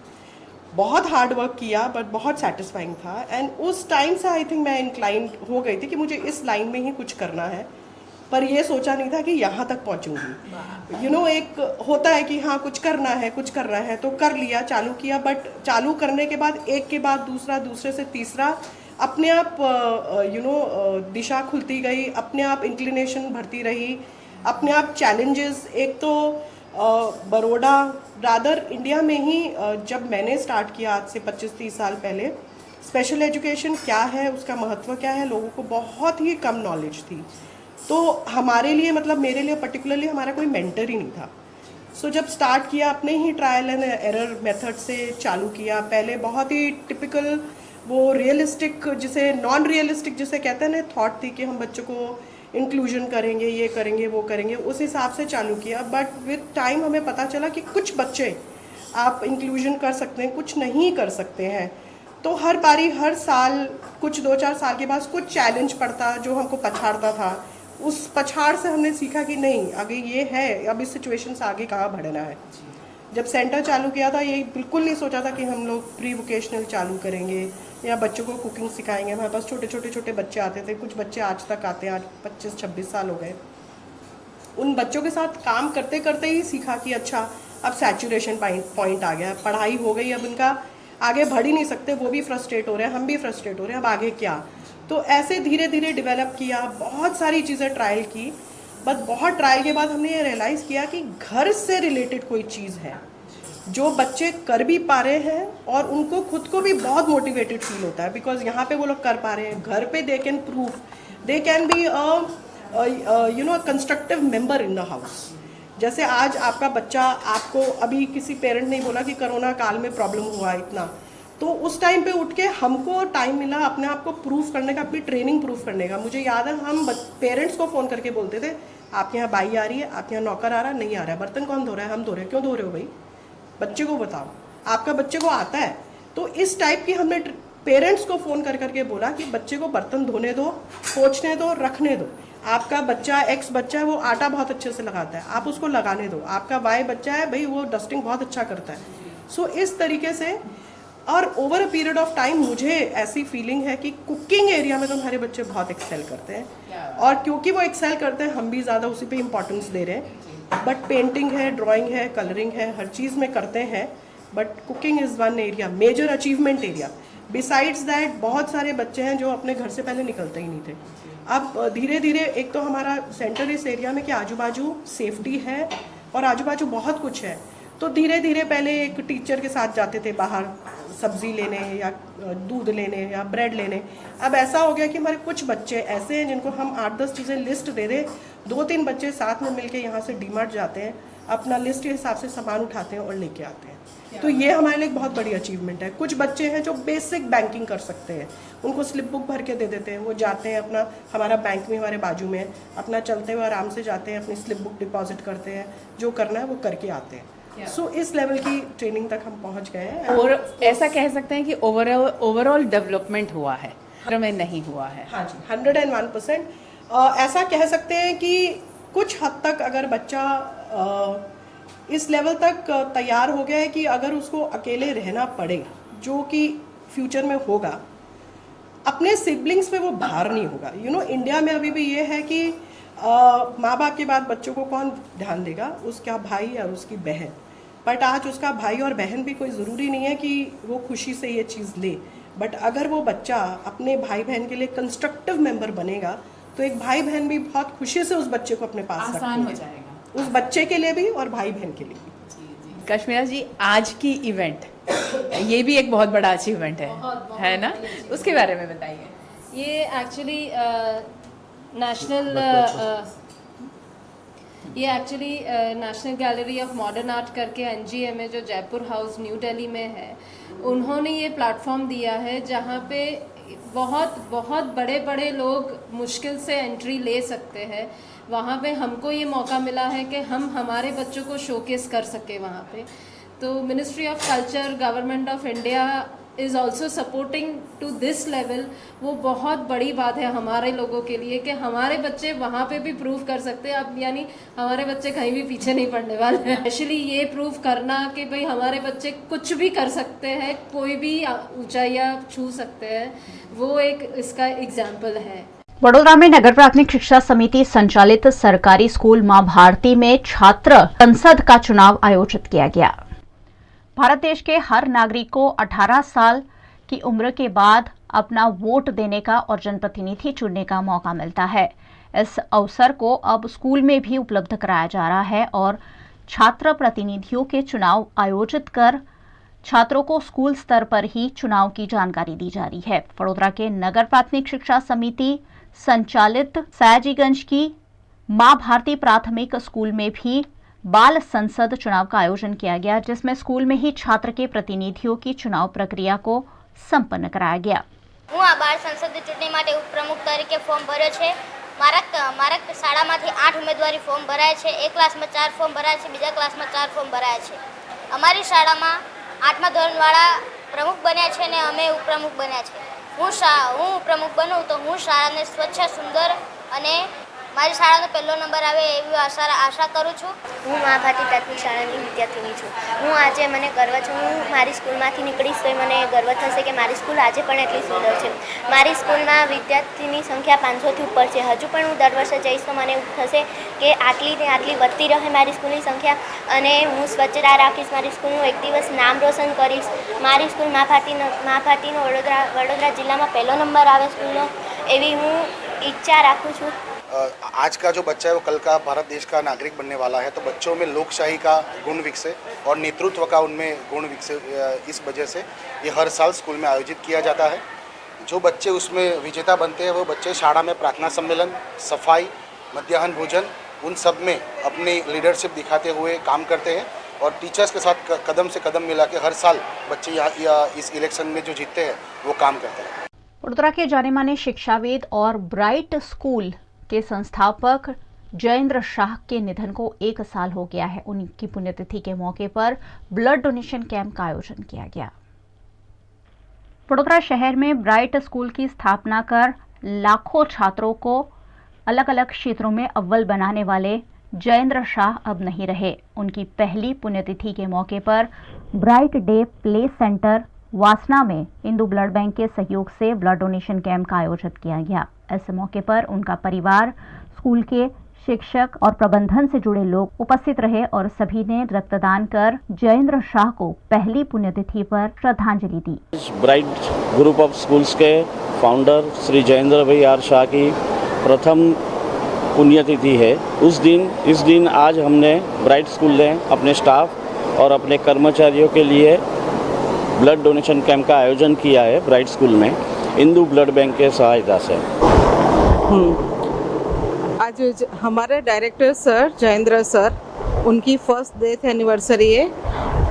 बहुत हार्ड वर्क किया बट बहुत सेटिस्फाइंग था. एंड उस टाइम से आई थिंक मैं इंक्लाइंड हो गई थी कि मुझे इस लाइन में ही कुछ करना है, पर ये सोचा नहीं था कि यहाँ तक पहुँचूँगी. यू नो, एक होता है कि हाँ कुछ करना है तो कर लिया, चालू किया, बट चालू करने के बाद एक के बाद दूसरा, दूसरे से तीसरा, अपने आप दिशा खुलती गई, अपने आप इंक्लिनेशन बढ़ती रही, अपने आप चैलेंजेस. एक तो बड़ौदा रादर इंडिया में ही जब मैंने स्टार्ट किया आज से 25-30 साल पहले, स्पेशल एजुकेशन क्या है, उसका महत्व क्या है, लोगों को बहुत ही कम नॉलेज थी. तो हमारे लिए, मतलब मेरे लिए पर्टिकुलरली, हमारा कोई मेंटर ही नहीं था. सो जब स्टार्ट किया अपने ही ट्रायल एंड एरर मेथड से चालू किया. पहले बहुत ही टिपिकल वो रियलिस्टिक, जिसे नॉन रियलिस्टिक जिसे कहते हैं ना, थॉट थी कि हम बच्चों को इंक्लूजन करेंगे, ये करेंगे, वो करेंगे, उस हिसाब से चालू किया. बट विद टाइम हमें पता चला कि कुछ बच्चे आप इंक्लूजन कर सकते हैं, कुछ नहीं कर सकते हैं. तो हर बारी, हर साल, कुछ 2-4 साल के बाद कुछ चैलेंज पड़ता जो हमको पछाड़ता था. उस पछाड़ से हमने सीखा कि नहीं, आगे ये है, अब इस सिचुएशन से आगे कहाँ बढ़ना है. जब सेंटर चालू किया था, ये बिल्कुल नहीं सोचा था कि हम लोग प्री वोकेशनल चालू करेंगे या बच्चों को कुकिंग सिखाएंगे. हमारे पास छोटे बच्चे आते थे, कुछ बच्चे आज तक आते हैं, आज 25-26 साल हो गए. उन बच्चों के साथ काम करते करते ही सीखा कि अच्छा, अब सैचुरेशन पॉइंट आ गया, पढ़ाई हो गई, अब इनका आगे बढ़ ही नहीं सकते, वो भी फ्रस्ट्रेट हो रहे हैं, हम भी फ्रस्ट्रेट हो रहे हैं, अब आगे क्या. तो ऐसे धीरे धीरे डेवलप किया, बहुत सारी चीज़ें ट्रायल की. बट बहुत ट्रायल के बाद हमने ये रियलाइज़ किया कि घर से रिलेटेड कोई चीज़ है जो बच्चे कर भी पा रहे हैं और उनको खुद को भी बहुत मोटिवेटेड फील होता है, बिकॉज यहाँ पे वो लोग कर पा रहे हैं, घर पे they can prove, they can be constructive member in the house. जैसे आज आपका बच्चा, आपको अभी किसी पेरेंट ने बोला कि कोरोना काल में प्रॉब्लम हुआ इतना, तो उस टाइम पे उठ के हमको टाइम मिला अपने आप को प्रूफ करने का, अपनी ट्रेनिंग प्रूफ करने का. मुझे याद है हम पेरेंट्स को फ़ोन करके बोलते थे, आपके यहाँ बाई आ रही है, आपके यहाँ नौकर आ रहा है, नहीं आ रहा है, बर्तन कौन धो रहा है? हम धो रहे हैं। क्यों धो रहे हो भाई? बच्चे को बताओ, आपका बच्चे को आता है? तो इस टाइप की हमने पेरेंट्स को फ़ोन कर करके बोला कि बच्चे को बर्तन धोने दो, पोंछने दो, रखने दो। आपका बच्चा एक्स बच्चा है, वो आटा बहुत अच्छे से लगाता है, आप उसको लगाने दो। आपका वाई बच्चा है भाई, वो डस्टिंग बहुत अच्छा करता है। सो इस तरीके से, और over a period of time मुझे ऐसी फीलिंग है कि कुकिंग एरिया में तो हमारे बच्चे बहुत एक्सेल करते हैं, और क्योंकि वो एक्सेल करते हैं हम भी ज़्यादा उसी पे इम्पोर्टेंस दे रहे हैं। बट पेंटिंग है, ड्राइंग है, कलरिंग है, हर चीज़ में करते हैं, but cooking is one area, major achievement area. Besides that बहुत सारे बच्चे हैं जो अपने घर से पहले निकलते ही नहीं थे। अब धीरे धीरे, एक तो हमारा सेंटर इस एरिया में कि आजू बाजू सेफ्टी है और आजू बाजू बहुत कुछ है, तो धीरे धीरे पहले एक टीचर के साथ जाते थे बाहर सब्जी लेने या दूध लेने या ब्रेड लेने। अब ऐसा हो गया कि हमारे कुछ बच्चे ऐसे हैं जिनको हम 8-10 चीज़ें लिस्ट दे दें, 2-3 बच्चे साथ में मिलके यहाँ से डीमार्ट जाते हैं, अपना लिस्ट के हिसाब से सामान उठाते हैं और लेके आते हैं। तो ये हमारे लिए एक बहुत बड़ी अचीवमेंट है। कुछ बच्चे हैं जो बेसिक बैंकिंग कर सकते हैं, उनको स्लिप बुक भर के दे देते हैं, वो जाते हैं अपना, हमारा बैंक में हमारे बाजू में अपना चलते हुए आराम से जाते हैं, अपनी स्लिप बुक डिपॉजिट करते हैं, जो करना है वो करके आते हैं। सो इस लेवल की ट्रेनिंग तक हम पहुंच गए हैं। और ऐसा कह सकते हैं कि ओवरऑल डेवलपमेंट हुआ है, में नहीं हुआ है। हाँ जी, 101%। ऐसा कह सकते हैं कि कुछ हद तक अगर बच्चा इस लेवल तक तैयार हो गया है कि अगर उसको अकेले रहना पड़े, जो कि फ्यूचर में होगा, अपने सिबलिंग्स पे वो भार नहीं होगा। इंडिया में अभी भी ये है कि माँ बाप के बाद बच्चों को कौन ध्यान देगा? उसका भाई और उसकी बहन। बट आज उसका भाई और बहन भी कोई ज़रूरी नहीं है कि वो खुशी से ये चीज़ ले, बट अगर वो बच्चा अपने भाई बहन के लिए कंस्ट्रक्टिव मेंबर बनेगा तो एक भाई बहन भी बहुत खुशी से उस बच्चे को अपने पास आसान हो जाएगा, उस बच्चे के लिए भी और भाई बहन के लिए भी। कश्मीरा जी, आज की इवेंट ये भी एक बहुत बड़ा अचीवमेंट है ना? उसके बारे में बताइए। ये actually national gallery of modern art करके NGMA जो जयपुर हाउस न्यू दिल्ली में है, उन्होंने ये प्लेटफॉर्म दिया है जहाँ पे बहुत बहुत बड़े बड़े लोग मुश्किल से एंट्री ले सकते हैं। वहाँ पे हमको ये मौका मिला है कि हम हमारे बच्चों को शोकेस कर सके वहाँ पे। तो ministry of culture, government of India is also supporting to this level. वो बहुत बड़ी बात है हमारे लोगों के लिए कि हमारे बच्चे वहाँ पे भी प्रूव कर सकते हैं। अब यानी हमारे बच्चे कहीं भी पीछे नहीं पड़ने वाले हैं। स्पेशली ये प्रूव करना कि भाई हमारे बच्चे कुछ भी कर सकते हैं, कोई भी ऊंचाइयाँ छू सकते हैं, वो एक इसका एग्जाम्पल है। वडोदरा में नगर प्राथमिक शिक्षा समिति संचालित सरकारी स्कूल मां भारती में छात्र संसद का चुनाव आयोजित किया गया। भारत देश के हर नागरिक को 18 साल की उम्र के बाद अपना वोट देने का और जनप्रतिनिधि चुनने का मौका मिलता है। इस अवसर को अब स्कूल में भी उपलब्ध कराया जा रहा है और छात्र प्रतिनिधियों के चुनाव आयोजित कर छात्रों को स्कूल स्तर पर ही चुनाव की जानकारी दी जा रही है। वडोदरा के नगर प्राथमिक शिक्षा समिति संचालित सयाजीगंज की मां भारती प्राथमिक स्कूल में भी बाल संसद चुनाव का आयोजन किया गया, जिसमें स्कूल में ही छात्र के प्रतिनिधियों की चुनाव प्रक्रिया को संपन्न कराया गया। હું આ બાળ સંસદ ચૂંટણી માટે ઉપપ્રમુખ તરીકે ફોર્મ ભર્યો છે। મારા શાળામાંથી 8 ઉમેદવારી ફોર્મ ભરાય છે। એક ક્લાસમાં 4 ફોર્મ ભરાય છે, બીજા ક્લાસમાં 4 ફોર્મ ભરાય છે। અમારી શાળામાં 8મા ધોરણવાળા પ્રમુખ બન્યા છે અને અમે ઉપપ્રમુખ બન્યા છે। હું ઉપપ્રમુખ બનું તો હું શાળાને સ્વચ્છ, સુંદર અને મારી શાળાનો પહેલો નંબર આવે એવી આશા કરું છું। હું મા ભારતી પ્રાથમિક શાળાની વિદ્યાર્થીની છું। હું આજે મને ગર્વ છે, હું મારી સ્કૂલમાંથી નીકળીશ તો મને ગર્વ થશે કે મારી સ્કૂલ આજે પણ એટલી સુંદર છે। મારી સ્કૂલમાં વિદ્યાર્થીની સંખ્યા 500થી ઉપર છે। હજુ પણ હું દર વર્ષે જઈશ તો મને એવું થશે કે આટલી ને આટલી વધતી રહે મારી સ્કૂલની સંખ્યા અને હું સ્વચ્છતા રાખીશ। મારી સ્કૂલનું એક દિવસ નામ રોશન કરીશ। મારી સ્કૂલ મા ભારતીનો વડોદરા જિલ્લામાં પહેલો નંબર આવે સ્કૂલનો એવી હું इच्छा रखूँ छूँ। आज का जो बच्चा है वो कल का भारत देश का नागरिक बनने वाला है, तो बच्चों में लोकशाही का गुण विकसे और नेतृत्व का उनमें गुण विकसे। इस वजह से ये हर साल स्कूल में आयोजित किया जाता है। जो बच्चे उसमें विजेता बनते हैं वो बच्चे शाला में प्रार्थना सम्मेलन, सफाई, मध्याह्न भोजन, उन सब में अपनी लीडरशिप दिखाते हुए काम करते हैं और टीचर्स के साथ कदम से कदम मिला के हर साल बच्चे यहाँ इस इलेक्शन में जो जीतते हैं वो काम करते हैं। वडोदरा के जाने माने शिक्षाविद और ब्राइट स्कूल के संस्थापक जयेंद्र शाह के निधन को 1 साल हो गया है। उनकी पुण्यतिथि के मौके पर ब्लड डोनेशन कैंप का आयोजन किया गया। वडोदरा शहर में ब्राइट स्कूल की स्थापना कर लाखों छात्रों को अलग अलग क्षेत्रों में अव्वल बनाने वाले जयेंद्र शाह अब नहीं रहे। उनकी पहली पुण्यतिथि के मौके पर ब्राइट डे प्ले सेंटर वासना में हिंदू ब्लड बैंक के सहयोग से ब्लड डोनेशन कैंप का आयोजन किया गया। इस मौके पर उनका परिवार, स्कूल के शिक्षक और प्रबंधन से जुड़े लोग उपस्थित रहे और सभी ने रक्तदान कर जयेंद्र शाह को पहली पुण्यतिथि पर श्रद्धांजलि दी। ब्राइट ग्रुप ऑफ स्कूल्स के फाउंडर श्री जयेंद्र भाई आर शाह की प्रथम पुण्यतिथि है। इस दिन आज हमने ब्राइट स्कूल ने अपने स्टाफ और अपने कर्मचारियों के लिए ब्लड डोनेशन कैंप का आयोजन किया है। ब्राइट स्कूल में हिंदू ब्लड बैंक के सहायता से आज हमारे डायरेक्टर सर जयेंद्र सर, उनकी फर्स्ट डेथ एनिवर्सरी है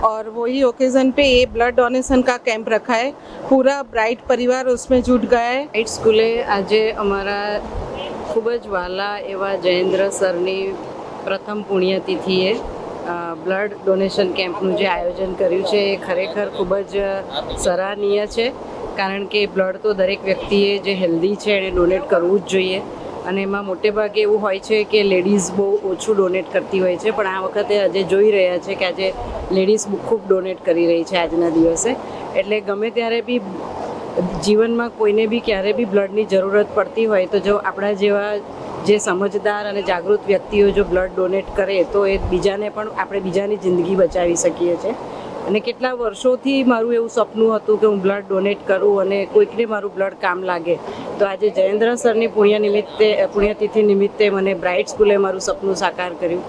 और वही ओकेज़न पे ये ब्लड डोनेशन का कैंप रखा है। पूरा ब्राइट परिवार उसमें जुट गया है। ब्राइट स्कूले આજે અમારા ખૂબ જ વાલા એવા જયેન્દ્ર સરની પ્રથમ પુણ્યતિથિએ બ્લડ ડોનેશન કેમ્પનું જે આયોજન કર્યું છે એ ખરેખર ખૂબ જ સરાહનીય છે, કારણ કે બ્લડ તો દરેક વ્યક્તિએ જે હેલ્ધી છે એણે ડોનેટ કરવું જ જોઈએ અને એમાં મોટે ભાગે એવું હોય છે કે લેડીઝ બહુ ઓછું ડોનેટ કરતી હોય છે, પણ આ વખતે આજે જોઈ રહ્યા છે કે આજે લેડીઝ ખૂબ ડોનેટ કરી રહી છે આજના દિવસે। એટલે ગમે ત્યારે બી જીવનમાં કોઈને બી ક્યારે બી બ્લડની જરૂરત પડતી હોય તો જો આપણા જેવા જે સમજદાર અને જાગૃત વ્યક્તિઓ જો બ્લડ ડોનેટ કરે તો એ બીજાને પણ આપણે બીજાની જિંદગી બચાવી શકીએ છીએ। અને કેટલા વર્ષોથી મારું એવું સપનું હતું કે હું બ્લડ ડોનેટ કરું અને કોઈકને મારું બ્લડ કામ લાગે, તો આજે જયેન્દ્ર સરની પુણ્યતિથિ નિમિત્તે મને બ્રાઇટ સ્કૂલે મારું સપનું સાકાર કર્યું।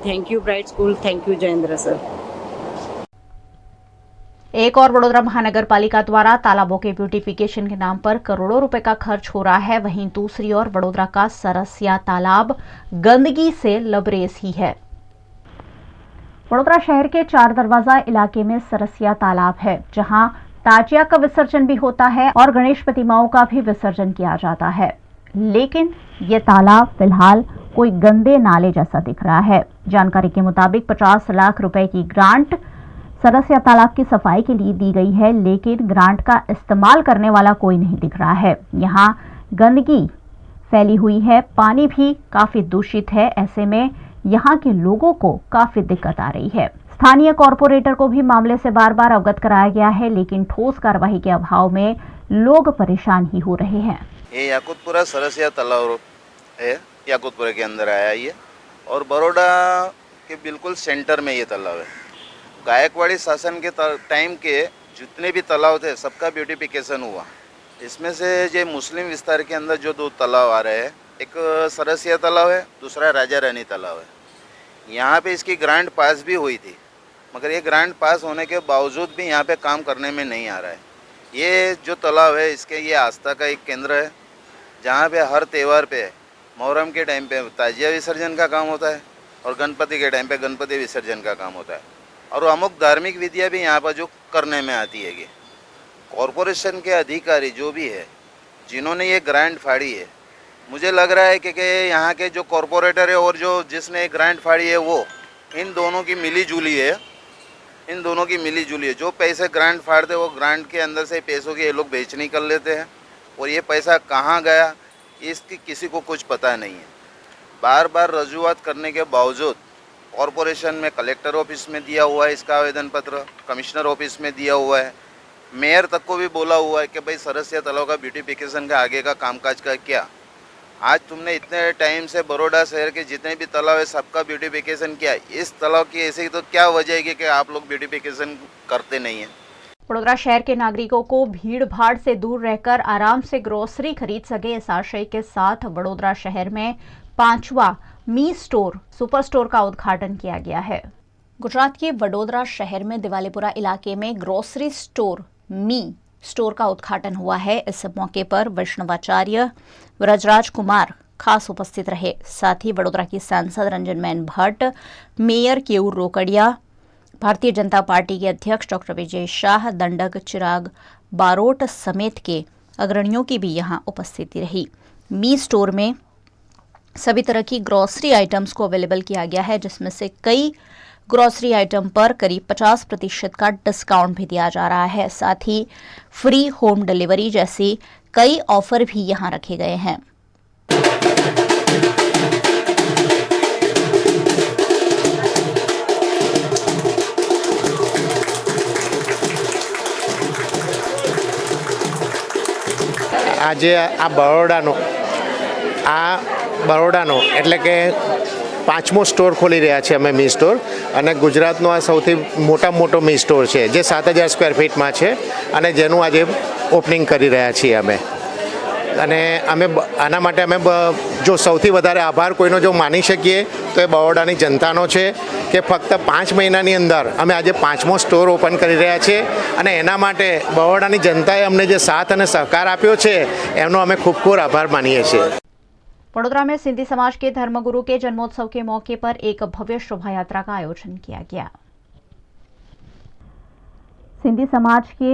Thank you bright school, thank you Jayendra sir. एक और वडोदरा महानगर पालिका द्वारा तालाबों के ब्यूटिफिकेशन के नाम पर करोड़ों रुपए का खर्च हो रहा है। वहीं दूसरी ओर वडोदरा का सरसिया तालाब गंदगी से लबरेज ही है। वडोदरा शहर के 4 दरवाजा इलाके में सरसिया तालाब है, जहां ताजिया का विसर्जन भी होता है और गणेश प्रतिमाओं का भी विसर्जन किया जाता है। लेकिन ये तालाब फिलहाल कोई गंदे नाले जैसा दिख रहा है। जानकारी के मुताबिक 50 लाख रुपए की ग्रांट सरसिया तालाब की सफाई के लिए दी गई है, लेकिन ग्रांट का इस्तेमाल करने वाला कोई नहीं दिख रहा है। यहाँ गंदगी फैली हुई है, पानी भी काफी दूषित है। ऐसे में यहाँ के लोगों को काफी दिक्कत आ रही है। स्थानीय कॉरपोरेटर को भी मामले से बार बार अवगत कराया गया है, लेकिन ठोस कार्रवाई के अभाव में लोग परेशान ही हो रहे हैं। ये याकुतपुरा सरसिया तालाब है, याकुतपुरा के अंदर आया ये, और बड़ौदा के बिल्कुल सेंटर में ये तालाब है। गायकवाड़ी शासन के टाइम के जितने भी तालाब थे सबका ब्यूटिफिकेशन हुआ। इसमें से जो मुस्लिम विस्तार के अंदर जो 2 तालाब आ रहे हैं, एक सरसिया तालाब है, दूसरा राजा रानी तालाब है। यहाँ पे इसकी ग्रांट पास भी हुई थी, मगर ये ग्रांट पास होने के बावजूद भी यहाँ पे काम करने में नहीं आ रहा है। ये जो तालाब है इसके ये आस्था का एक केंद्र है, जहाँ पे हर त्यौहार पे मुहर्रम के टाइम पे ताजिया विसर्जन का काम होता है और गणपति के टाइम पे गणपति विसर्जन का काम होता है, और अमुक धार्मिक विधियाँ भी यहाँ पर जो करने में आती है। कि कॉरपोरेशन के अधिकारी जो भी है जिन्होंने ये ग्रांट फाड़ी है, मुझे लग रहा है कि यहाँ के जो कॉरपोरेटर है और जो जिसने ग्रांट फाड़ी है वो इन दोनों की मिली जुली है। इन दोनों की मिली जुली है। जो पैसे ग्रांट फाड़ते वो ग्रांट के अंदर से पैसों की ये लोग बेचनी कर लेते हैं, और ये पैसा कहाँ गया इसकी किसी को कुछ पता नहीं है। बार बार रजूआत करने के बावजूद कॉरपोरेशन में कलेक्टर ऑफिस में दिया हुआ है इसका आवेदन पत्र, कमिश्नर ऑफिस में दिया हुआ है, मेयर तक को भी बोला हुआ है कि भाई सरसिया तालाब का ब्यूटिफिकेशन का आगे का कामकाज का क्या। आज तुमने इतने टाइम से बड़ौदा शहर के जितने भी तालाब है सबका ब्यूटिफिकेशन किया, इस तालाब की ऐसी तो क्या वजह है कि आप लोग ब्यूटिफिकेशन करते नहीं हैं। वडोदरा शहर के नागरिकों को भीड़ भाड़ से दूर रहकर आराम से ग्रोसरी खरीद सके, इस आशय के साथ वडोदरा शहर में 5वां मी स्टोर सुपर स्टोर का उद्घाटन किया गया है। गुजरात के वडोदरा शहर में दिवालीपुरा इलाके में ग्रोसरी स्टोर मी स्टोर का उद्घाटन हुआ है। इस मौके पर वैष्णवाचार्य व्रजराज कुमार खास उपस्थित रहे। साथ ही वडोदरा की सांसद रंजनबेन भट्ट, मेयर केयूर रोकड़िया, भारतीय जनता पार्टी के अध्यक्ष डॉक्टर विजय शाह, दंडक चिराग बारोट समेत के अग्रणियों की भी यहां उपस्थिति रही। मी स्टोर में सभी तरह की ग्रॉसरी आइटम्स को अवेलेबल किया गया है, जिसमें से कई ग्रॉसरी आइटम पर करीब 50% का डिस्काउंट भी दिया जा रहा है। साथ ही फ्री होम डिलीवरी जैसी कई ऑफर भी यहां रखे गए हैं। આજે આ બરોડાનો એટલે કે 5મો સ્ટોર ખોલી રહ્યા છે અમે મી સ્ટોર, અને ગુજરાતનો આ સૌથી મોટો મી સ્ટોર છે જે 7000 સ્ક્વેર ફીટમાં છે અને જેનું આજે ઓપનિંગ કરી રહ્યા છીએ અમે। અને અમે આના માટે અમે જો સૌથી વધારે આભાર કોઈનો જો માની શકીએ તો એ બરોડાની જનતાનો છે કે ફક્ત 5 મહિનાની અંદર અમે આજે 5મો સ્ટોર ઓપન કરી રહ્યા છે અને એના માટે બરોડાની જનતાએ અમને જે સાથ અને સહકાર આપ્યો છે એમનો અમે ખૂબ ખૂબ આભાર માનીએ છીએ। वडोदरा में सिंधी समाज के धर्मगुरु के जन्मोत्सव के मौके पर एक भव्य शोभा यात्रा का आयोजन किया गया। सिंधी समाज के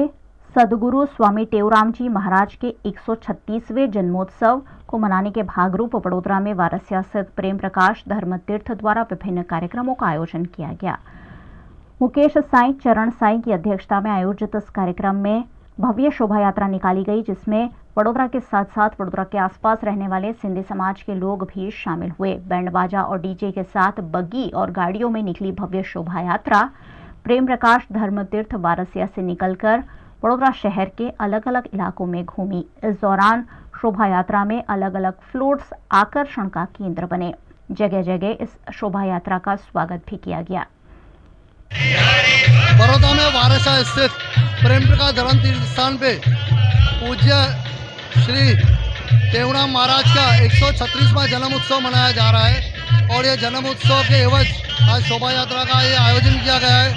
सदगुरु स्वामी टेवराम जी महाराज के 136वें जन्मोत्सव को मनाने के भागरूप वडोदरा में वारसिया स्थित प्रेम प्रकाश धर्म तीर्थ द्वारा विभिन्न कार्यक्रमों का आयोजन किया गया। मुकेश साईं चरण साईं की अध्यक्षता में आयोजित इस कार्यक्रम में भव्य शोभा यात्रा निकाली गई, जिसमें वडोदरा के साथ साथ वडोदरा के आसपास रहने वाले सिंधी समाज के लोग भी शामिल हुए। बैंड बाजा और डीजे के साथ बग्गी और गाड़ियों में निकली भव्य शोभा यात्रा प्रेम प्रकाश धर्म तीर्थ वारसिया से निकलकर वडोदरा शहर के अलग अलग इलाकों में घूमी। इस दौरान शोभा यात्रा में अलग अलग फ्लोट्स आकर्षण का केंद्र बने। जगह जगह इस शोभा यात्रा का स्वागत भी किया गया। बड़ौदा में वारसा स्थित प्रेम प्रकाश धर्म तीर्थ स्थान पे पूज्य श्री टेवराम महाराज का 136वां जन्म उत्सव मनाया जा रहा है और ये जन्म उत्सव के एवज आज शोभा यात्रा का ये आयोजन किया गया है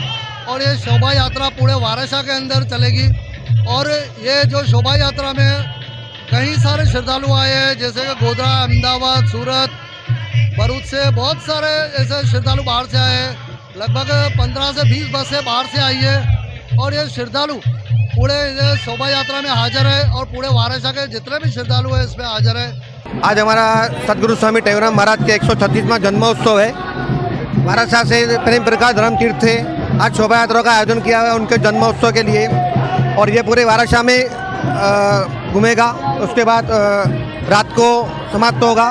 और ये शोभा यात्रा पूरे वारसा के अंदर चलेगी। और ये जो शोभा यात्रा में कई सारे श्रद्धालु आए हैं, जैसे कि गोधरा, अहमदाबाद, सूरत, भरूच से बहुत सारे ऐसे श्रद्धालु बाहर से आए हैं। लगभग 15 से 20 बसें बाहर से आई है और ये श्रद्धालु पूरे शोभा यात्रा में हाजिर है और पूरे वाराणसी के जितने भी श्रद्धालु हैं इसमें हाजिर है। आज हमारा सदगुरु स्वामी टेवराम महाराज के 136वां जन्मोत्सव है। वाराणसी से प्रेम प्रकाश धर्म तीर्थ से आज शोभा यात्रा का आयोजन किया है उनके जन्मोत्सव के लिए और ये पूरे वाराणसी में घूमेगा। उसके बाद रात को समाप्त होगा।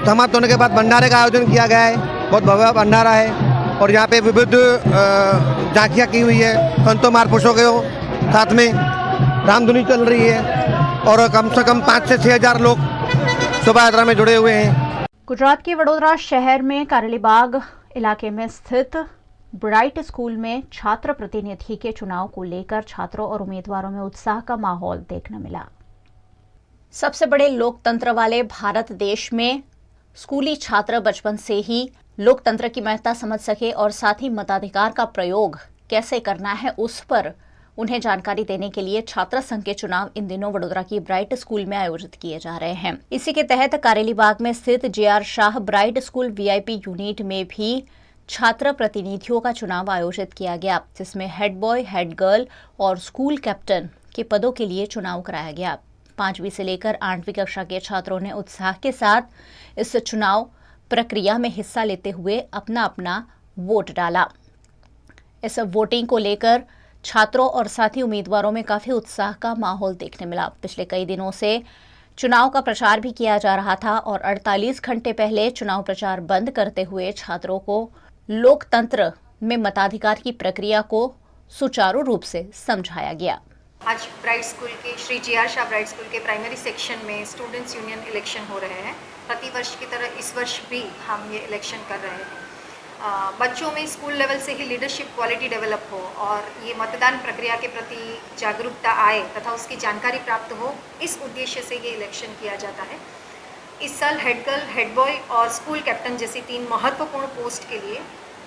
समाप्त होने के बाद भंडारे का आयोजन किया गया है, बहुत भव्य भंडारा है और यहाँ पे विविध झांकियाँ की हुई है। संतों महापुरुषों के साथ में रामधुनी चल रही है और कम से कम 5 से 6 हज़ार लोग शोभा यात्रा में जुड़े हुए हैं। गुजरात के वडोदरा शहर में कारेलीबाग इलाके में स्थित ब्राइट स्कूल में छात्र प्रतिनिधि के चुनाव को लेकर छात्रों और उम्मीदवारों में उत्साह का माहौल देखने मिला। सबसे बड़े लोकतंत्र वाले भारत देश में स्कूली छात्र बचपन से ही लोकतंत्र की महत्ता समझ सके और साथ ही मताधिकार का प्रयोग कैसे करना है उस पर उन्हें जानकारी देने के लिए छात्र संघ के चुनाव इन दिनों वडोदरा की ब्राइट स्कूल में आयोजित किए जा रहे हैं। इसी के तहत कारेलीबाग में स्थित JR Shah bright school VIP unit में भी छात्र प्रतिनिधियों का चुनाव आयोजित किया गया, जिसमें हेड बॉय, हेड गर्ल और स्कूल कैप्टन के पदों के लिए चुनाव कराया गया। 5वीं से लेकर 8वीं कक्षा के छात्रों ने उत्साह के साथ इस चुनाव प्रक्रिया में हिस्सा लेते हुए अपना अपना वोट डाला। इस वोटिंग को लेकर छात्रों और साथी उम्मीदवारों में काफी उत्साह का माहौल देखने मिला। पिछले कई दिनों से चुनाव का प्रचार भी किया जा रहा था और 48 घंटे पहले चुनाव प्रचार बंद करते हुए छात्रों को लोकतंत्र में मताधिकार की प्रक्रिया को सुचारू रूप से समझाया गया। आज ब्राइट स्कूल के Shri JR Shah bright school के प्राइमरी सेक्शन में स्टूडेंट्स यूनियन इलेक्शन हो रहे हैं। प्रतिवर्ष की तरह इस वर्ष भी हम ये इलेक्शन कर रहे हैं। बच्चों में स्कूल लेवल से ही लीडरशिप क्वालिटी डेवलप हो और ये मतदान प्रक्रिया के प्रति जागरूकता आए तथा उसकी जानकारी प्राप्त हो, इस उद्देश्य से ये इलेक्शन किया जाता है। इस साल हेड गर्ल, हेड बॉय और स्कूल कैप्टन जैसी 3 महत्वपूर्ण पोस्ट के लिए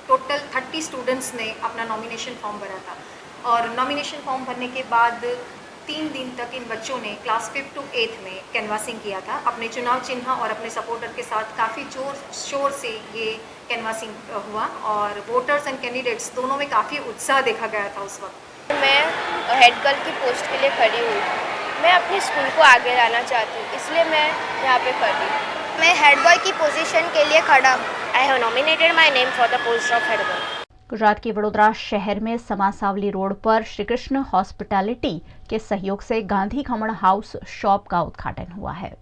टोटल 30 स्टूडेंट्स ने अपना नॉमिनेशन फॉर्म भरा था और नॉमिनेशन फॉर्म भरने के बाद 3 दिन तक इन बच्चों ने क्लास 5 to 8 में कैनवासिंग किया था। अपने चुनाव चिन्ह और अपने सपोर्टर के साथ काफ़ी जोर शोर से ये कैनवासिंग हुआ और वोटर्स एंड कैंडिडेट्स दोनों में काफ़ी उत्साह देखा गया था उस वक्त। मैं हेड गर्ल की पोस्ट के लिए खड़ी हुई। मैं अपने स्कूल को आगे लाना चाहती हूँ, इसलिए मैं यहाँ पे खड़ी हूँ। मैं हेड बॉय की पोजीशन के लिए खड़ा हूँ। I have nominated my name for the post of head boy. Gujarat के वडोदरा शहर में समासावली रोड पर श्री कृष्ण हॉस्पिटैलिटी के सहयोग से गांधी खमण हाउस शॉप का उद्घाटन हुआ है।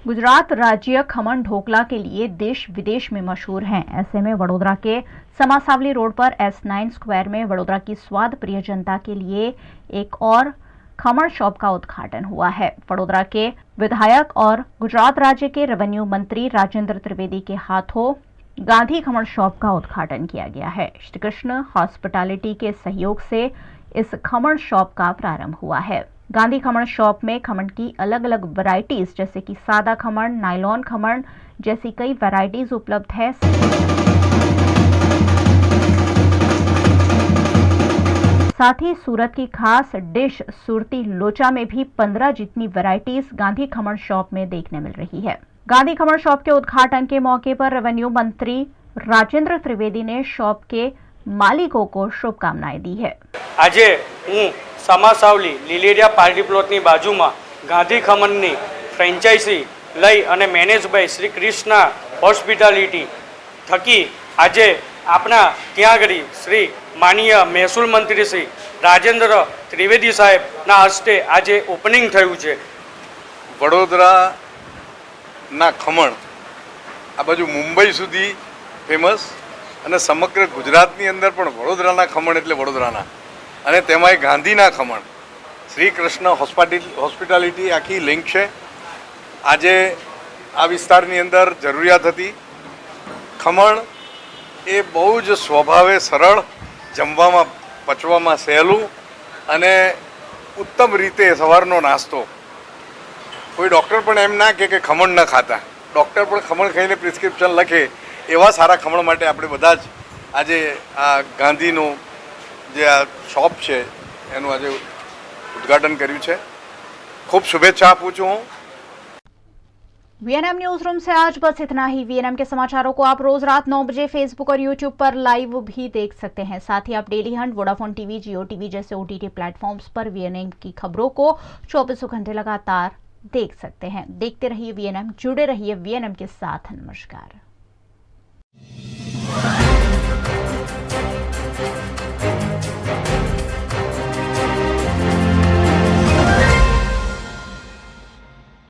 गुजरात राज्य खमण ढोकला के लिए देश विदेश में मशहूर हैं। ऐसे में वडोदरा के समासावली रोड पर S9 स्क्वायर में वडोदरा की स्वाद प्रिय जनता के लिए एक और खमण शॉप का उद्घाटन हुआ है। वडोदरा के विधायक और गुजरात राज्य के रेवेन्यू मंत्री राजेंद्र त्रिवेदी के हाथों गांधी खमण शॉप का उद्घाटन किया गया है। श्री कृष्ण हॉस्पिटैलिटी के सहयोग से इस खमण शॉप का प्रारंभ हुआ है। गांधी खमण शॉप में खमण की अलग अलग वैरायटीज जैसे कि सादा खमण, नायलॉन खमण जैसी कई वैरायटीज उपलब्ध है। साथ ही सूरत की खास डिश सुरती लोचा में भी 15 जितनी वैरायटीज गांधी खमण शॉप में देखने मिल रही है। गांधी खमण शॉप के उद्घाटन के मौके पर रेवेन्यू मंत्री राजेंद्र त्रिवेदी ने शॉप के मालिकों को शुभकामनाएं दी है। આજે હું સમાસાવલી લીલેરિયા પાર્ટી પ્લોટની બાજુમાં ગાંધી ખમણની ફ્રેન્ચાઇઝી લઈ અને manage by Shri Krishna hospitality થકી આજે આપણા ત્યાં આગળ શ્રી માનનીય મહેસૂલ મંત્રી શ્રી રાજેન્દ્ર ત્રિવેદી સાહેબના હસ્તે આજે ઓપનિંગ થયું છે। વડોદરાના ખમણ આ બાજુ મુંબઈ સુધી ફેમસ અને સમગ્ર ગુજરાતની અંદર પણ વડોદરાના ખમણ એટલે વડોદરાના અને તેમાંય ગાંધીના ખમણ શ્રી કૃષ્ણ હોસ્પિટાલિટી આખી લિંક છે। આજે આ વિસ્તારની અંદર જરૂરિયાત હતી। ખમણ એ બહુ જ સ્વભાવે સરળ, જમવામાં પચવામાં સહેલું અને ઉત્તમ રીતે સવારનો નાસ્તો। કોઈ ડૉક્ટર પણ એમ ના કે ખમણ ન ખાતા, ડૉક્ટર પણ ખમણ ખાઈને પ્રિસ્ક્રિપ્શન લખે એવા સારા ખમણ માટે આપણે બધા જ આજે આ ગાંધીનું જે આ શોપ છે એનું આજે ઉદ્ઘાટન કર્યું છે। ખૂબ શુભેચ્છા આપું છું હું। वीएनएम न्यूज रूम से आज बस इतना ही। वीएनएम के समाचारों को आप रोज रात 9 बजे फेसबुक और यूट्यूब पर लाइव भी देख सकते हैं। साथ ही आप डेली हंट, वोडाफोन टीवी, जियो टीवी जैसे ओटीटी प्लेटफॉर्म्स पर वीएनएम की खबरों को 24 घंटे लगातार देख सकते हैं। देखते रहिए वीएनएम, जुड़े रहिए वीएनएम के साथ। नमस्कार।